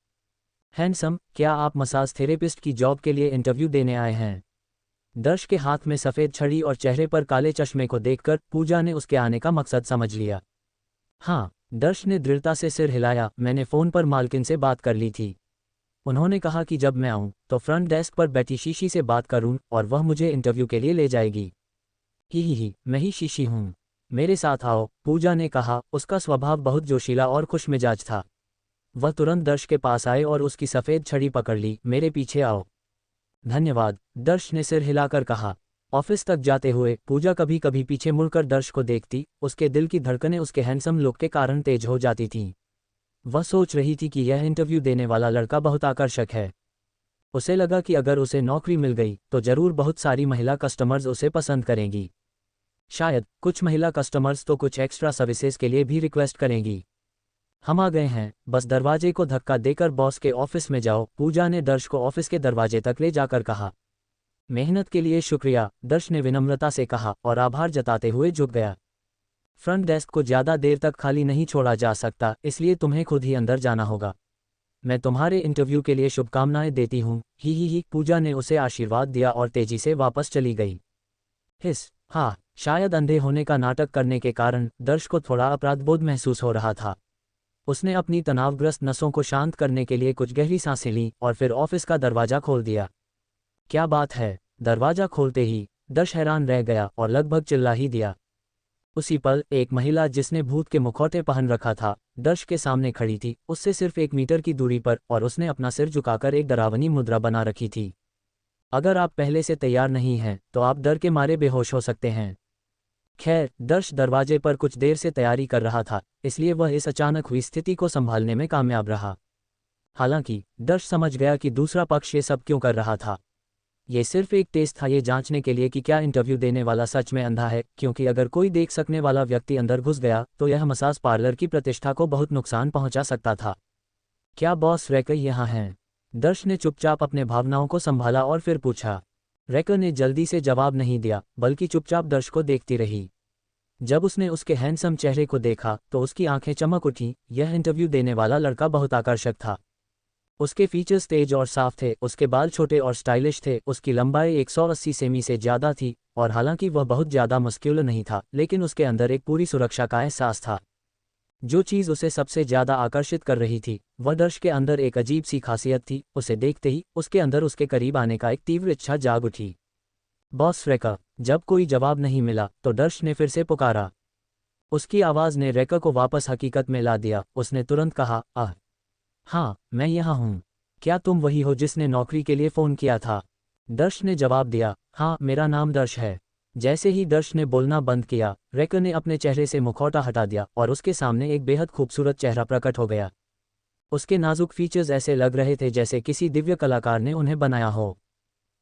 हैंडसम, क्या आप मसाज थेरेपिस्ट की जॉब के लिए इंटरव्यू देने आए हैं? दर्श के हाथ में सफ़ेद छड़ी और चेहरे पर काले चश्मे को देखकर पूजा ने उसके आने का मकसद समझ लिया। हाँ, दर्श ने दृढ़ता से सिर हिलाया। मैंने फ़ोन पर मालकिन से बात कर ली थी। उन्होंने कहा कि जब मैं आऊँ तो फ्रंट डेस्क पर बैठी शीशी से बात करूँ और वह मुझे इंटरव्यू के लिए ले जाएगी। ही, मैं ही शीशी हूँ। मेरे साथ आओ, पूजा ने कहा। उसका स्वभाव बहुत जोशीला और खुशमिजाज था। वह तुरंत दर्श के पास आए और उसकी सफ़ेद छड़ी पकड़ ली। मेरे पीछे आओ। धन्यवाद, दर्श ने सिर हिलाकर कहा। ऑफिस तक जाते हुए पूजा कभी कभी पीछे मुड़कर दर्श को देखती। उसके दिल की धड़कनें उसके हैंडसम लुक के कारण तेज हो जाती थीं। वह सोच रही थी कि यह इंटरव्यू देने वाला लड़का बहुत आकर्षक है। उसे लगा कि अगर उसे नौकरी मिल गई तो जरूर बहुत सारी महिला कस्टमर्स उसे पसंद करेंगी। शायद कुछ महिला कस्टमर्स तो कुछ एक्स्ट्रा सर्विसेज के लिए भी रिक्वेस्ट करेंगी। हम आ गए हैं, बस दरवाजे को धक्का देकर बॉस के ऑफिस में जाओ, पूजा ने दर्श को ऑफिस के दरवाजे तक ले जाकर कहा। मेहनत के लिए शुक्रिया, दर्श ने विनम्रता से कहा और आभार जताते हुए झुक गया। फ्रंट डेस्क को ज़्यादा देर तक खाली नहीं छोड़ा जा सकता, इसलिए तुम्हें खुद ही अंदर जाना होगा। मैं तुम्हारे इंटरव्यू के लिए शुभकामनाएं देती हूँ। ही, पूजा ने उसे आशीर्वाद दिया और तेजी से वापस चली गई। हाँ, शायद अंधे होने का नाटक करने के कारण दर्श को थोड़ा अपराधबोध महसूस हो रहा था। उसने अपनी तनावग्रस्त नसों को शांत करने के लिए कुछ गहरी सांसें लीं और फिर ऑफिस का दरवाज़ा खोल दिया। क्या बात है? दरवाज़ा खोलते ही दर्श हैरान रह गया और लगभग चिल्ला ही दिया। उसी पल एक महिला जिसने भूत के मुखौटे पहन रखा था दर्श के सामने खड़ी थी, उससे सिर्फ 1 मीटर की दूरी पर, और उसने अपना सिर झुकाकर एक डरावनी मुद्रा बना रखी थी। अगर आप पहले से तैयार नहीं हैं तो आप डर के मारे बेहोश हो सकते हैं। खैर, दर्श दरवाजे पर कुछ देर से तैयारी कर रहा था, इसलिए वह इस अचानक हुई स्थिति को संभालने में कामयाब रहा। हालांकि दर्श समझ गया कि दूसरा पक्ष ये सब क्यों कर रहा था। ये सिर्फ एक टेस्ट था, ये जांचने के लिए कि क्या इंटरव्यू देने वाला सच में अंधा है, क्योंकि अगर कोई देख सकने वाला व्यक्ति अंदर घुस गया तो यह मसाज पार्लर की प्रतिष्ठा को बहुत नुकसान पहुंचा सकता था। क्या बॉस रेकर यहाँ हैं? दर्श ने चुपचाप अपने भावनाओं को संभाला और फिर पूछा। रेकर ने जल्दी से जवाब नहीं दिया, बल्कि चुपचाप दर्श को देखती रही। जब उसने उसके हैंडसम चेहरे को देखा तो उसकी आंखें चमक उठीं। यह इंटरव्यू देने वाला लड़का बहुत आकर्षक था। उसके फीचर्स तेज और साफ थे, उसके बाल छोटे और स्टाइलिश थे, उसकी लंबाई 180 सेमी से ज़्यादा थी, और हालांकि वह बहुत ज़्यादा मस्क्यूलर नहीं था, लेकिन उसके अंदर एक पूरी सुरक्षा का एहसास था। जो चीज़ उसे सबसे ज़्यादा आकर्षित कर रही थी वह दर्श के अंदर एक अजीब सी खासियत थी। उसे देखते ही उसके अंदर उसके करीब आने का एक तीव्र इच्छा जाग उठी। बॉस रेकर। जब कोई जवाब नहीं मिला तो दर्श ने फिर से पुकारा। उसकी आवाज़ ने रेकर को वापस हकीकत में ला दिया। उसने तुरंत कहा, हाँ, मैं यहाँ हूँ। क्या तुम वही हो जिसने नौकरी के लिए फ़ोन किया था? दर्श ने जवाब दिया, हाँ, मेरा नाम दर्श है। जैसे ही दर्श ने बोलना बंद किया, रेकर ने अपने चेहरे से मुखौटा हटा दिया और उसके सामने एक बेहद खूबसूरत चेहरा प्रकट हो गया। उसके नाजुक फीचर्स ऐसे लग रहे थे जैसे किसी दिव्य कलाकार ने उन्हें बनाया हो।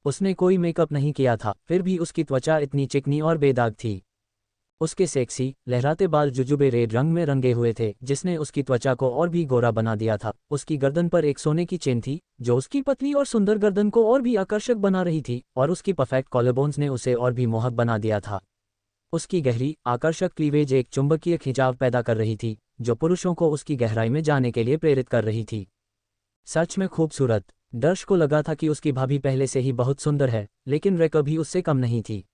उसने कोई मेकअप नहीं किया था, फिर भी उसकी त्वचा इतनी चिकनी और बेदाग थी। उसके सेक्सी लहराते बाल जुजुबे रेड रंग में रंगे हुए थे, जिसने उसकी त्वचा को और भी गोरा बना दिया था। उसकी गर्दन पर एक सोने की चेन थी जो उसकी पतली और सुंदर गर्दन को और भी आकर्षक बना रही थी, और उसकी परफेक्ट कॉलरबोन्स ने उसे और भी मोहक बना दिया था। उसकी गहरी आकर्षक क्लीवेज एक चुंबकीय खिंचाव पैदा कर रही थी जो पुरुषों को उसकी गहराई में जाने के लिए प्रेरित कर रही थी। सच में खूबसूरत। दर्श को लगा था कि उसकी भाभी पहले से ही बहुत सुंदर है, लेकिन रेकर भी उससे कम नहीं थी।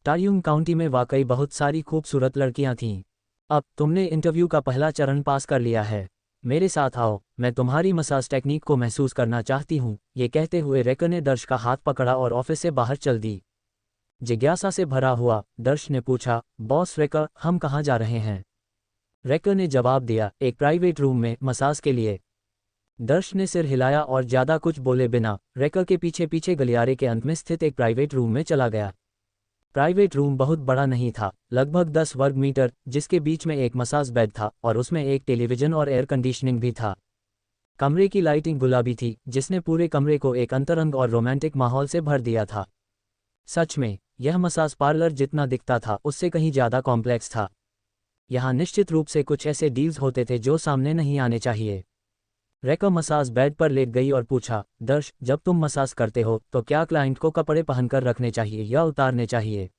टायुंग काउंटी में वाकई बहुत सारी खूबसूरत लड़कियां थीं। अब तुमने इंटरव्यू का पहला चरण पास कर लिया है। मेरे साथ आओ, मैं तुम्हारी मसाज टेक्निक को महसूस करना चाहती हूँ। ये कहते हुए रेकर ने दर्श का हाथ पकड़ा और ऑफिस से बाहर चल दी। जिज्ञासा से भरा हुआ दर्श ने पूछा, बॉस रेकर, हम कहाँ जा रहे हैं? रेकर ने जवाब दिया, एक प्राइवेट रूम में मसाज के लिए। दर्श ने सिर हिलाया और ज़्यादा कुछ बोले बिना रेकर के पीछे पीछे गलियारे के अंत में स्थित एक प्राइवेट रूम में चला गया। प्राइवेट रूम बहुत बड़ा नहीं था, लगभग 10 वर्ग मीटर, जिसके बीच में एक मसाज बेड था और उसमें एक टेलीविज़न और एयर कंडीशनिंग भी था। कमरे की लाइटिंग गुलाबी थी, जिसने पूरे कमरे को एक अंतरंग और रोमांटिक माहौल से भर दिया था। सच में, यह मसाज पार्लर जितना दिखता था उससे कहीं ज़्यादा कॉम्प्लेक्स था। यहाँ निश्चित रूप से कुछ ऐसे डील्स होते थे जो सामने नहीं आने चाहिए। रेकर मसाज बेड पर लेट गई और पूछा, दर्श, जब तुम मसाज करते हो तो क्या क्लाइंट को कपड़े पहनकर रखने चाहिए या उतारने चाहिए?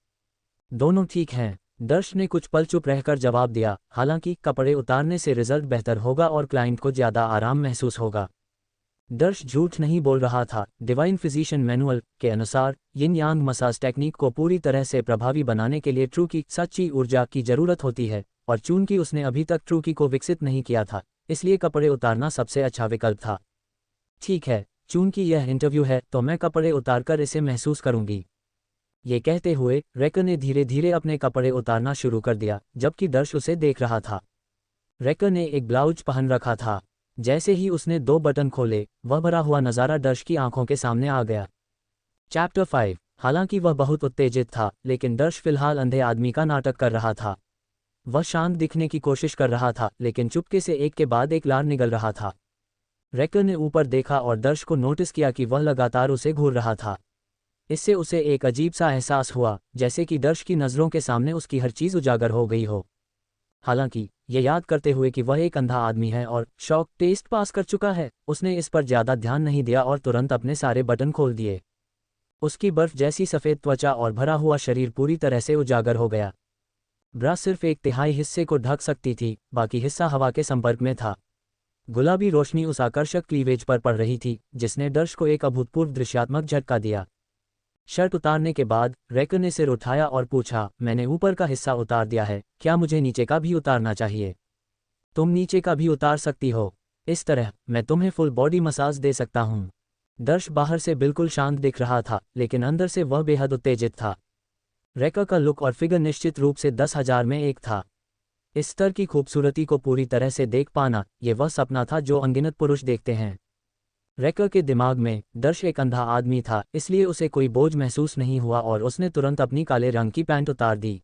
दोनों ठीक हैं। दर्श ने कुछ पल चुप रहकर जवाब दिया, हालांकि कपड़े उतारने से रिजल्ट बेहतर होगा और क्लाइंट को ज़्यादा आराम महसूस होगा। दर्श झूठ नहीं बोल रहा था। डिवाइन फिजिशियन मैनुअल के अनुसार यिन यांग मसाज टेक्निक को पूरी तरह से प्रभावी बनाने के लिए ट्रू की सच्ची ऊर्जा की जरूरत होती है, और चूंकि उसने अभी तक ट्रू की को विकसित नहीं किया था, इसलिए कपड़े उतारना सबसे अच्छा विकल्प था। ठीक है, चूंकि यह इंटरव्यू है तो मैं कपड़े उतारकर इसे महसूस करूंगी। ये कहते हुए रेकर ने धीरे धीरे अपने कपड़े उतारना शुरू कर दिया, जबकि दर्श उसे देख रहा था। रेकर ने एक ब्लाउज पहन रखा था। जैसे ही उसने 2 बटन खोले, वह भरा हुआ नज़ारा दर्श की आंखों के सामने आ गया। चैप्टर 5। हालांकि वह बहुत उत्तेजित था, लेकिन दर्श फिलहाल अंधे आदमी का नाटक कर रहा था। वह शांत दिखने की कोशिश कर रहा था, लेकिन चुपके से एक के बाद एक लार निगल रहा था। रेकर ने ऊपर देखा और दर्श को नोटिस किया कि वह लगातार उसे घूर रहा था। इससे उसे एक अजीब सा एहसास हुआ, जैसे कि दर्श की नज़रों के सामने उसकी हर चीज़ उजागर हो गई हो। हालांकि ये याद करते हुए कि वह एक अंधा आदमी है और शॉक टेस्ट पास कर चुका है, उसने इस पर ज़्यादा ध्यान नहीं दिया और तुरंत अपने सारे बटन खोल दिए। उसकी बर्फ जैसी सफ़ेद त्वचा और भरा हुआ शरीर पूरी तरह से उजागर हो गया। ब्रा सिर्फ 1/3 हिस्से को ढक सकती थी, बाकी हिस्सा हवा के संपर्क में था। गुलाबी रोशनी उस आकर्षक क्लीवेज पर पड़ रही थी, जिसने दर्श को एक अभूतपूर्व दृश्यात्मक झटका दिया। शर्ट उतारने के बाद रेकर ने सिर उठाया और पूछा, मैंने ऊपर का हिस्सा उतार दिया है, क्या मुझे नीचे का भी उतारना चाहिए? तुम नीचे का भी उतार सकती हो। इस तरह मैं तुम्हें फुल बॉडी मसाज दे सकता हूँ। दर्श बाहर से बिल्कुल शांत दिख रहा था, लेकिन अंदर से वह बेहद उत्तेजित था। रेकर का लुक और फिगर निश्चित रूप से 10,000 में एक था। इस स्तर की खूबसूरती को पूरी तरह से देख पाना, ये वह सपना था जो अनगिनत पुरुष देखते हैं। रेकर के दिमाग में दर्श एक अंधा आदमी था, इसलिए उसे कोई बोझ महसूस नहीं हुआ और उसने तुरंत अपनी काले रंग की पैंट उतार दी।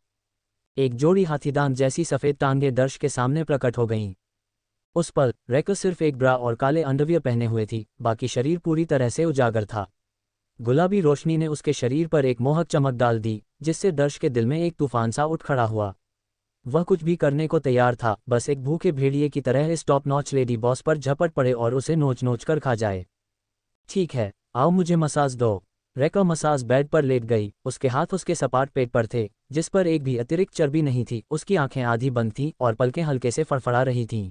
एक जोड़ी हाथीदांत जैसी सफ़ेद टांगें दर्श के सामने प्रकट हो गईं। उस पल रेकर सिर्फ एक ब्रा और काले अंडरवियर पहने हुए थी, बाकी शरीर पूरी तरह से उजागर था। गुलाबी रोशनी ने उसके शरीर पर एक मोहक चमक डाल दी, जिससे दर्श के दिल में एक तूफान सा उठ खड़ा हुआ। वह कुछ भी करने को तैयार था, बस एक भूखे भेड़िए की तरह इस टॉप नॉच लेडी बॉस पर झपट पड़े और उसे नोच नोच कर खा जाए। ठीक है, आओ मुझे मसाज दो। रेकर मसाज बेड पर लेट गई, उसके हाथ उसके सपाट पेट पर थे, जिस पर एक भी अतिरिक्त चर्बी नहीं थी। उसकी आंखें आधी बंद थीं और पलकें हल्के से फड़फड़ा रही थीं।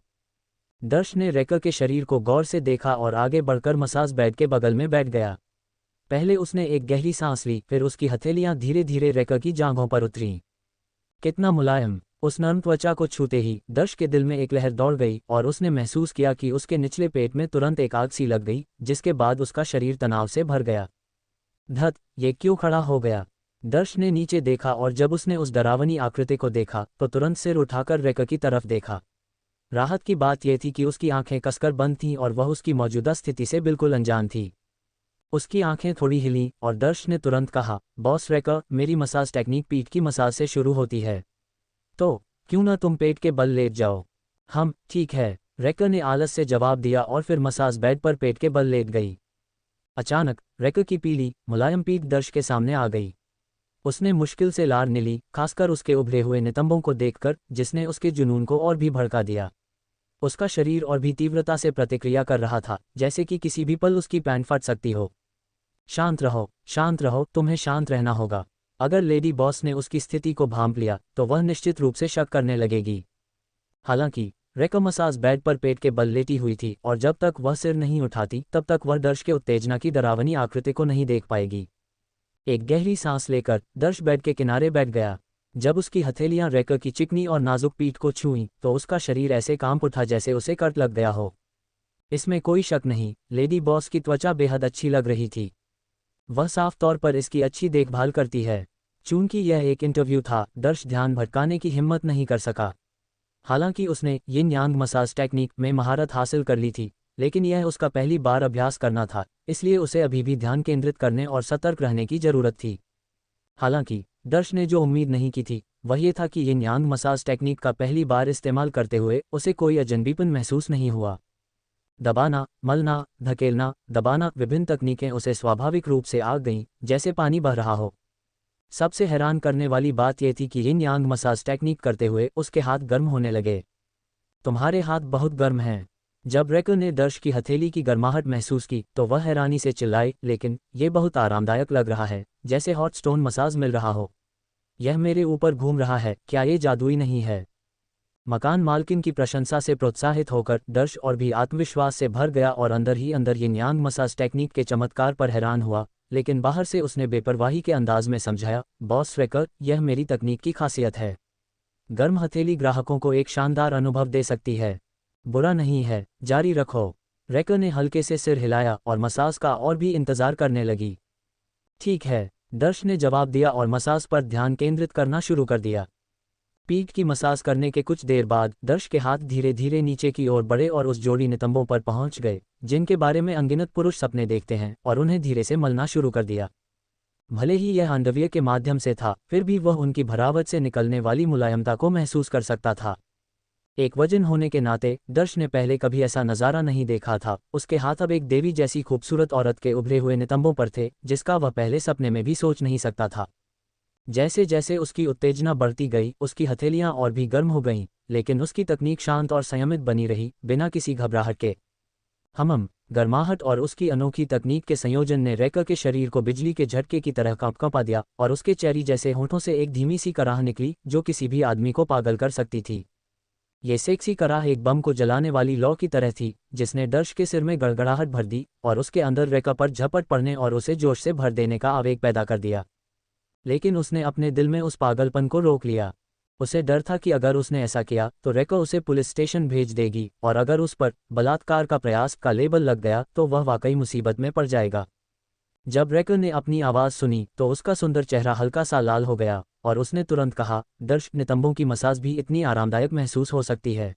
दर्श ने रेकर के शरीर को गौर से देखा और आगे बढ़कर मसाज बेड के बगल में बैठ गया। पहले उसने एक गहरी सांस ली, फिर उसकी हथेलियां धीरे धीरे रेकर की जांघों पर उतरीं। कितना मुलायम! उस नर्म त्वचा को छूते ही दर्श के दिल में एक लहर दौड़ गई और उसने महसूस किया कि उसके निचले पेट में तुरंत एक आग सी लग गई, जिसके बाद उसका शरीर तनाव से भर गया। धत, ये क्यों खड़ा हो गया? दर्श ने नीचे देखा और जब उसने उस डरावनी आकृति को देखा तो तुरंत सिर उठाकर रेकर की तरफ देखा। राहत की बात यह थी कि उसकी आंखें कसकर बंद थीं और वह उसकी मौजूदा स्थिति से बिल्कुल अनजान थी। उसकी आंखें थोड़ी हिलीं और दर्श ने तुरंत कहा, बॉस रेकर, मेरी मसाज टेक्निक पीठ की मसाज से शुरू होती है, तो क्यों ना तुम पेट के बल लेट जाओ? ठीक है, रेकर ने आलस से जवाब दिया और फिर मसाज बेड पर पेट के बल लेट गई। अचानक रेकर की पीली, मुलायम पीठ दर्श के सामने आ गई। उसने मुश्किल से लार निली, खासकर उसके उभरे हुए नितंबों को देखकर, जिसने उसके जुनून को और भी भड़का दिया। उसका शरीर और भी तीव्रता से प्रतिक्रिया कर रहा था, जैसे कि किसी भी पल उसकी पैंट फट सकती हो। शांत रहो, तुम्हें शांत रहना होगा। अगर लेडी बॉस ने उसकी स्थिति को भांप लिया तो वह निश्चित रूप से शक करने लगेगी। हालांकि रेकर मसाज बेड पर पेट के बल लेटी हुई थी और जब तक वह सिर नहीं उठाती तब तक वह दर्श के उत्तेजना की डरावनी आकृति को नहीं देख पाएगी। एक गहरी सांस लेकर दर्श बेड के किनारे बैठ गया। जब उसकी हथेलियां रेकर की चिकनी और नाजुक पीठ को छुईं तो उसका शरीर ऐसे कांप उठा जैसे उसे कट लग गया हो। इसमें कोई शक नहीं, लेडी बॉस की त्वचा बेहद अच्छी लग रही थी। वह साफ तौर पर इसकी अच्छी देखभाल करती है। चूंकि यह एक इंटरव्यू था, दर्श ध्यान भटकाने की हिम्मत नहीं कर सका। हालांकि उसने यिन यांग मसाज टेक्निक में महारत हासिल कर ली थी, लेकिन यह उसका पहली बार अभ्यास करना था, इसलिए उसे अभी भी ध्यान केंद्रित करने और सतर्क रहने की जरूरत थी। हालांकि दर्श ने जो उम्मीद नहीं की थी वह ये था कि यिन यांग मसाज टेक्निक का पहली बार इस्तेमाल करते हुए उसे कोई अजनबीपन महसूस नहीं हुआ। दबाना, मलना, धकेलना, दबाना, विभिन्न तकनीकें उसे स्वाभाविक रूप से आ गईं, जैसे पानी बह रहा हो। सबसे हैरान करने वाली बात यह थी कि यिन यांग मसाज टेक्निक करते हुए उसके हाथ गर्म होने लगे। तुम्हारे हाथ बहुत गर्म हैं। जब रेकर ने दर्श की हथेली की गर्माहट महसूस की तो वह हैरानी से चिल्लाई, लेकिन यह बहुत आरामदायक लग रहा है, जैसे हॉट स्टोन मसाज मिल रहा हो। यह मेरे ऊपर घूम रहा है, क्या ये जादुई नहीं है? मकान मालकिन की प्रशंसा से प्रोत्साहित होकर दर्श और भी आत्मविश्वास से भर गया और अंदर ही अंदर यिन यांग मसाज टेक्निक के चमत्कार पर हैरान हुआ, लेकिन बाहर से उसने बेपरवाही के अंदाज में समझाया, बॉस रेकर, यह मेरी तकनीक की खासियत है। गर्म हथेली ग्राहकों को एक शानदार अनुभव दे सकती है। बुरा नहीं है, जारी रखो। रेकर ने हल्के से सिर हिलाया और मसाज का और भी इंतजार करने लगी। ठीक है, दर्श ने जवाब दिया और मसाज पर ध्यान केंद्रित करना शुरू कर दिया। पीठ की मसाज करने के कुछ देर बाद दर्श के हाथ धीरे धीरे नीचे की ओर बढ़े और उस जोड़ी नितंबों पर पहुंच गए, जिनके बारे में अनगिनत पुरुष सपने देखते हैं, और उन्हें धीरे से मलना शुरू कर दिया। भले ही यह अंडरवियर के माध्यम से था, फिर भी वह उनकी भरावट से निकलने वाली मुलायमता को महसूस कर सकता था। एक वजन होने के नाते दर्श ने पहले कभी ऐसा नज़ारा नहीं देखा था। उसके हाथ अब एक देवी जैसी खूबसूरत औरत के उभरे हुए नितंबों पर थे, जिसका वह पहले सपने में भी सोच नहीं सकता था। जैसे जैसे उसकी उत्तेजना बढ़ती गई, उसकी हथेलियां और भी गर्म हो गईं, लेकिन उसकी तकनीक शांत और संयमित बनी रही, बिना किसी घबराहट के। गर्माहट और उसकी अनोखी तकनीक के संयोजन ने रेकर के शरीर को बिजली के झटके की तरह कंपा दिया और उसके चेरी जैसे होठों से एक धीमी सी कराह निकली, जो किसी भी आदमी को पागल कर सकती थी। ये सेक्सी कराह एक बम को जलाने वाली लौ की तरह थी, जिसने दर्श के सिर में गड़गड़ाहट भर दी और उसके अंदर रेका पर झपट पड़ने और उसे जोश से भर देने का आवेग पैदा कर दिया। लेकिन उसने अपने दिल में उस पागलपन को रोक लिया। उसे डर था कि अगर उसने ऐसा किया तो रेका उसे पुलिस स्टेशन भेज देगी, और अगर उस पर बलात्कार का प्रयास का लेबल लग गया तो वह वाकई मुसीबत में पड़ जाएगा। जब रेका ने अपनी आवाज़ सुनी तो उसका सुंदर चेहरा हल्का सा लाल हो गया और उसने तुरंत कहा, दर्श, नितंबों की मसाज भी इतनी आरामदायक महसूस हो सकती है।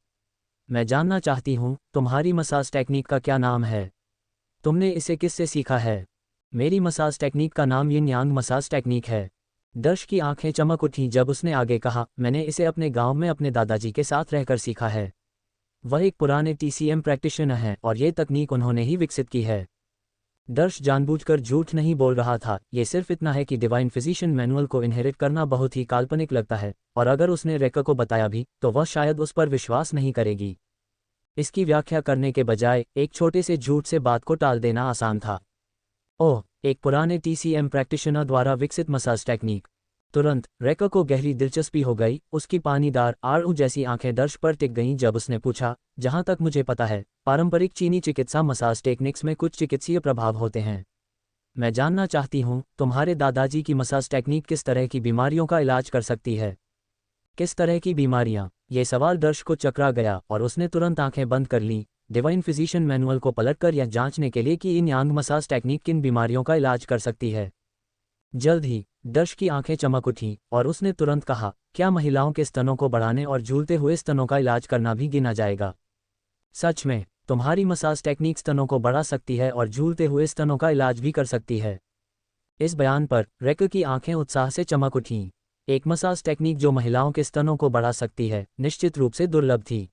मैं जानना चाहती हूँ, तुम्हारी मसाज टेक्निक का क्या नाम है? तुमने इसे किससे सीखा है? मेरी मसाज टेक्निक का नाम यिन यांग मसाज टेक्निक है। दर्श की आंखें चमक उठीं जब उसने आगे कहा, मैंने इसे अपने गांव में अपने दादाजी के साथ रहकर सीखा है। वह एक पुराने TCM प्रैक्टिशनर हैं और ये तकनीक उन्होंने ही विकसित की है। दर्श जानबूझकर झूठ नहीं बोल रहा था, ये सिर्फ इतना है कि डिवाइन फिजिशियन मैनुअल को इनहेरिट करना बहुत ही काल्पनिक लगता है, और अगर उसने रेका को बताया भी तो वह शायद उस पर विश्वास नहीं करेगी। इसकी व्याख्या करने के बजाय एक छोटे से झूठ से बात को टाल देना आसान था। ओह, एक पुराने TCM प्रैक्टिशनर द्वारा विकसित मसाज टेक्निक। तुरंत रेका को गहरी दिलचस्पी हो गई। उसकी पानीदार आड़ू जैसी आंखें दर्श पर टिक गईं जब उसने पूछा, जहां तक मुझे पता है, पारंपरिक चीनी चिकित्सा मसाज टेक्निक्स में कुछ चिकित्सीय प्रभाव होते हैं। मैं जानना चाहती हूँ, तुम्हारे दादाजी की मसाज टेक्निक किस तरह की बीमारियों का इलाज कर सकती है? किस तरह की बीमारियाँ? ये सवाल दर्श को चकरा गया और उसने तुरंत आंखें बंद कर लीं, डिवाइन फिजिशियन मैनुअल को पलटकर यह जांचने के लिए कि इन यांग मसाज टेक्निक किन बीमारियों का इलाज कर सकती है। जल्द ही दर्श की आंखें चमक उठीं और उसने तुरंत कहा, क्या महिलाओं के स्तनों को बढ़ाने और झूलते हुए स्तनों का इलाज करना भी गिना जाएगा? सच में, तुम्हारी मसाज टेक्निक स्तनों को बढ़ा सकती है और झूलते हुए स्तनों का इलाज भी कर सकती है। इस बयान पर रेका की आंखें उत्साह से चमक उठीं। एक मसाज टेक्निक जो महिलाओं के स्तनों को बढ़ा सकती है, निश्चित रूप से दुर्लभ थी।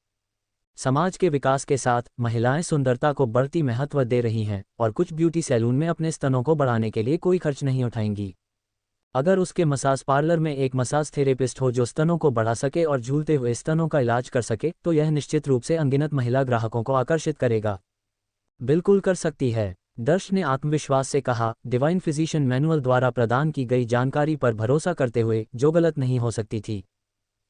समाज के विकास के साथ महिलाएं सुंदरता को बढ़ती महत्व दे रही हैं और कुछ ब्यूटी सैलून में अपने स्तनों को बढ़ाने के लिए कोई खर्च नहीं उठाएंगी। अगर उसके मसाज पार्लर में एक मसाज थेरेपिस्ट हो जो स्तनों को बढ़ा सके और झूलते हुए स्तनों का इलाज कर सके तो यह निश्चित रूप से अनगिनत महिला ग्राहकों को आकर्षित करेगा। बिल्कुल कर सकती है, दर्श ने आत्मविश्वास से कहा, डिवाइन फिजिशियन मैनुअल द्वारा प्रदान की गई जानकारी पर भरोसा करते हुए जो गलत नहीं हो सकती थी।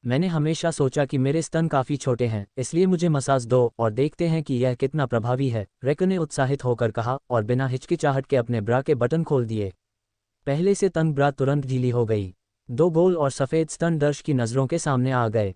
मैंने हमेशा सोचा कि मेरे स्तन काफ़ी छोटे हैं, इसलिए मुझे मसाज दो और देखते हैं कि यह कितना प्रभावी है, रेका ने उत्साहित होकर कहा और बिना हिचकिचाहट के अपने ब्रा के बटन खोल दिए। पहले से तंग ब्रा तुरंत ढीली हो गई। 2 गोल और सफ़ेद स्तन दर्श की नज़रों के सामने आ गए।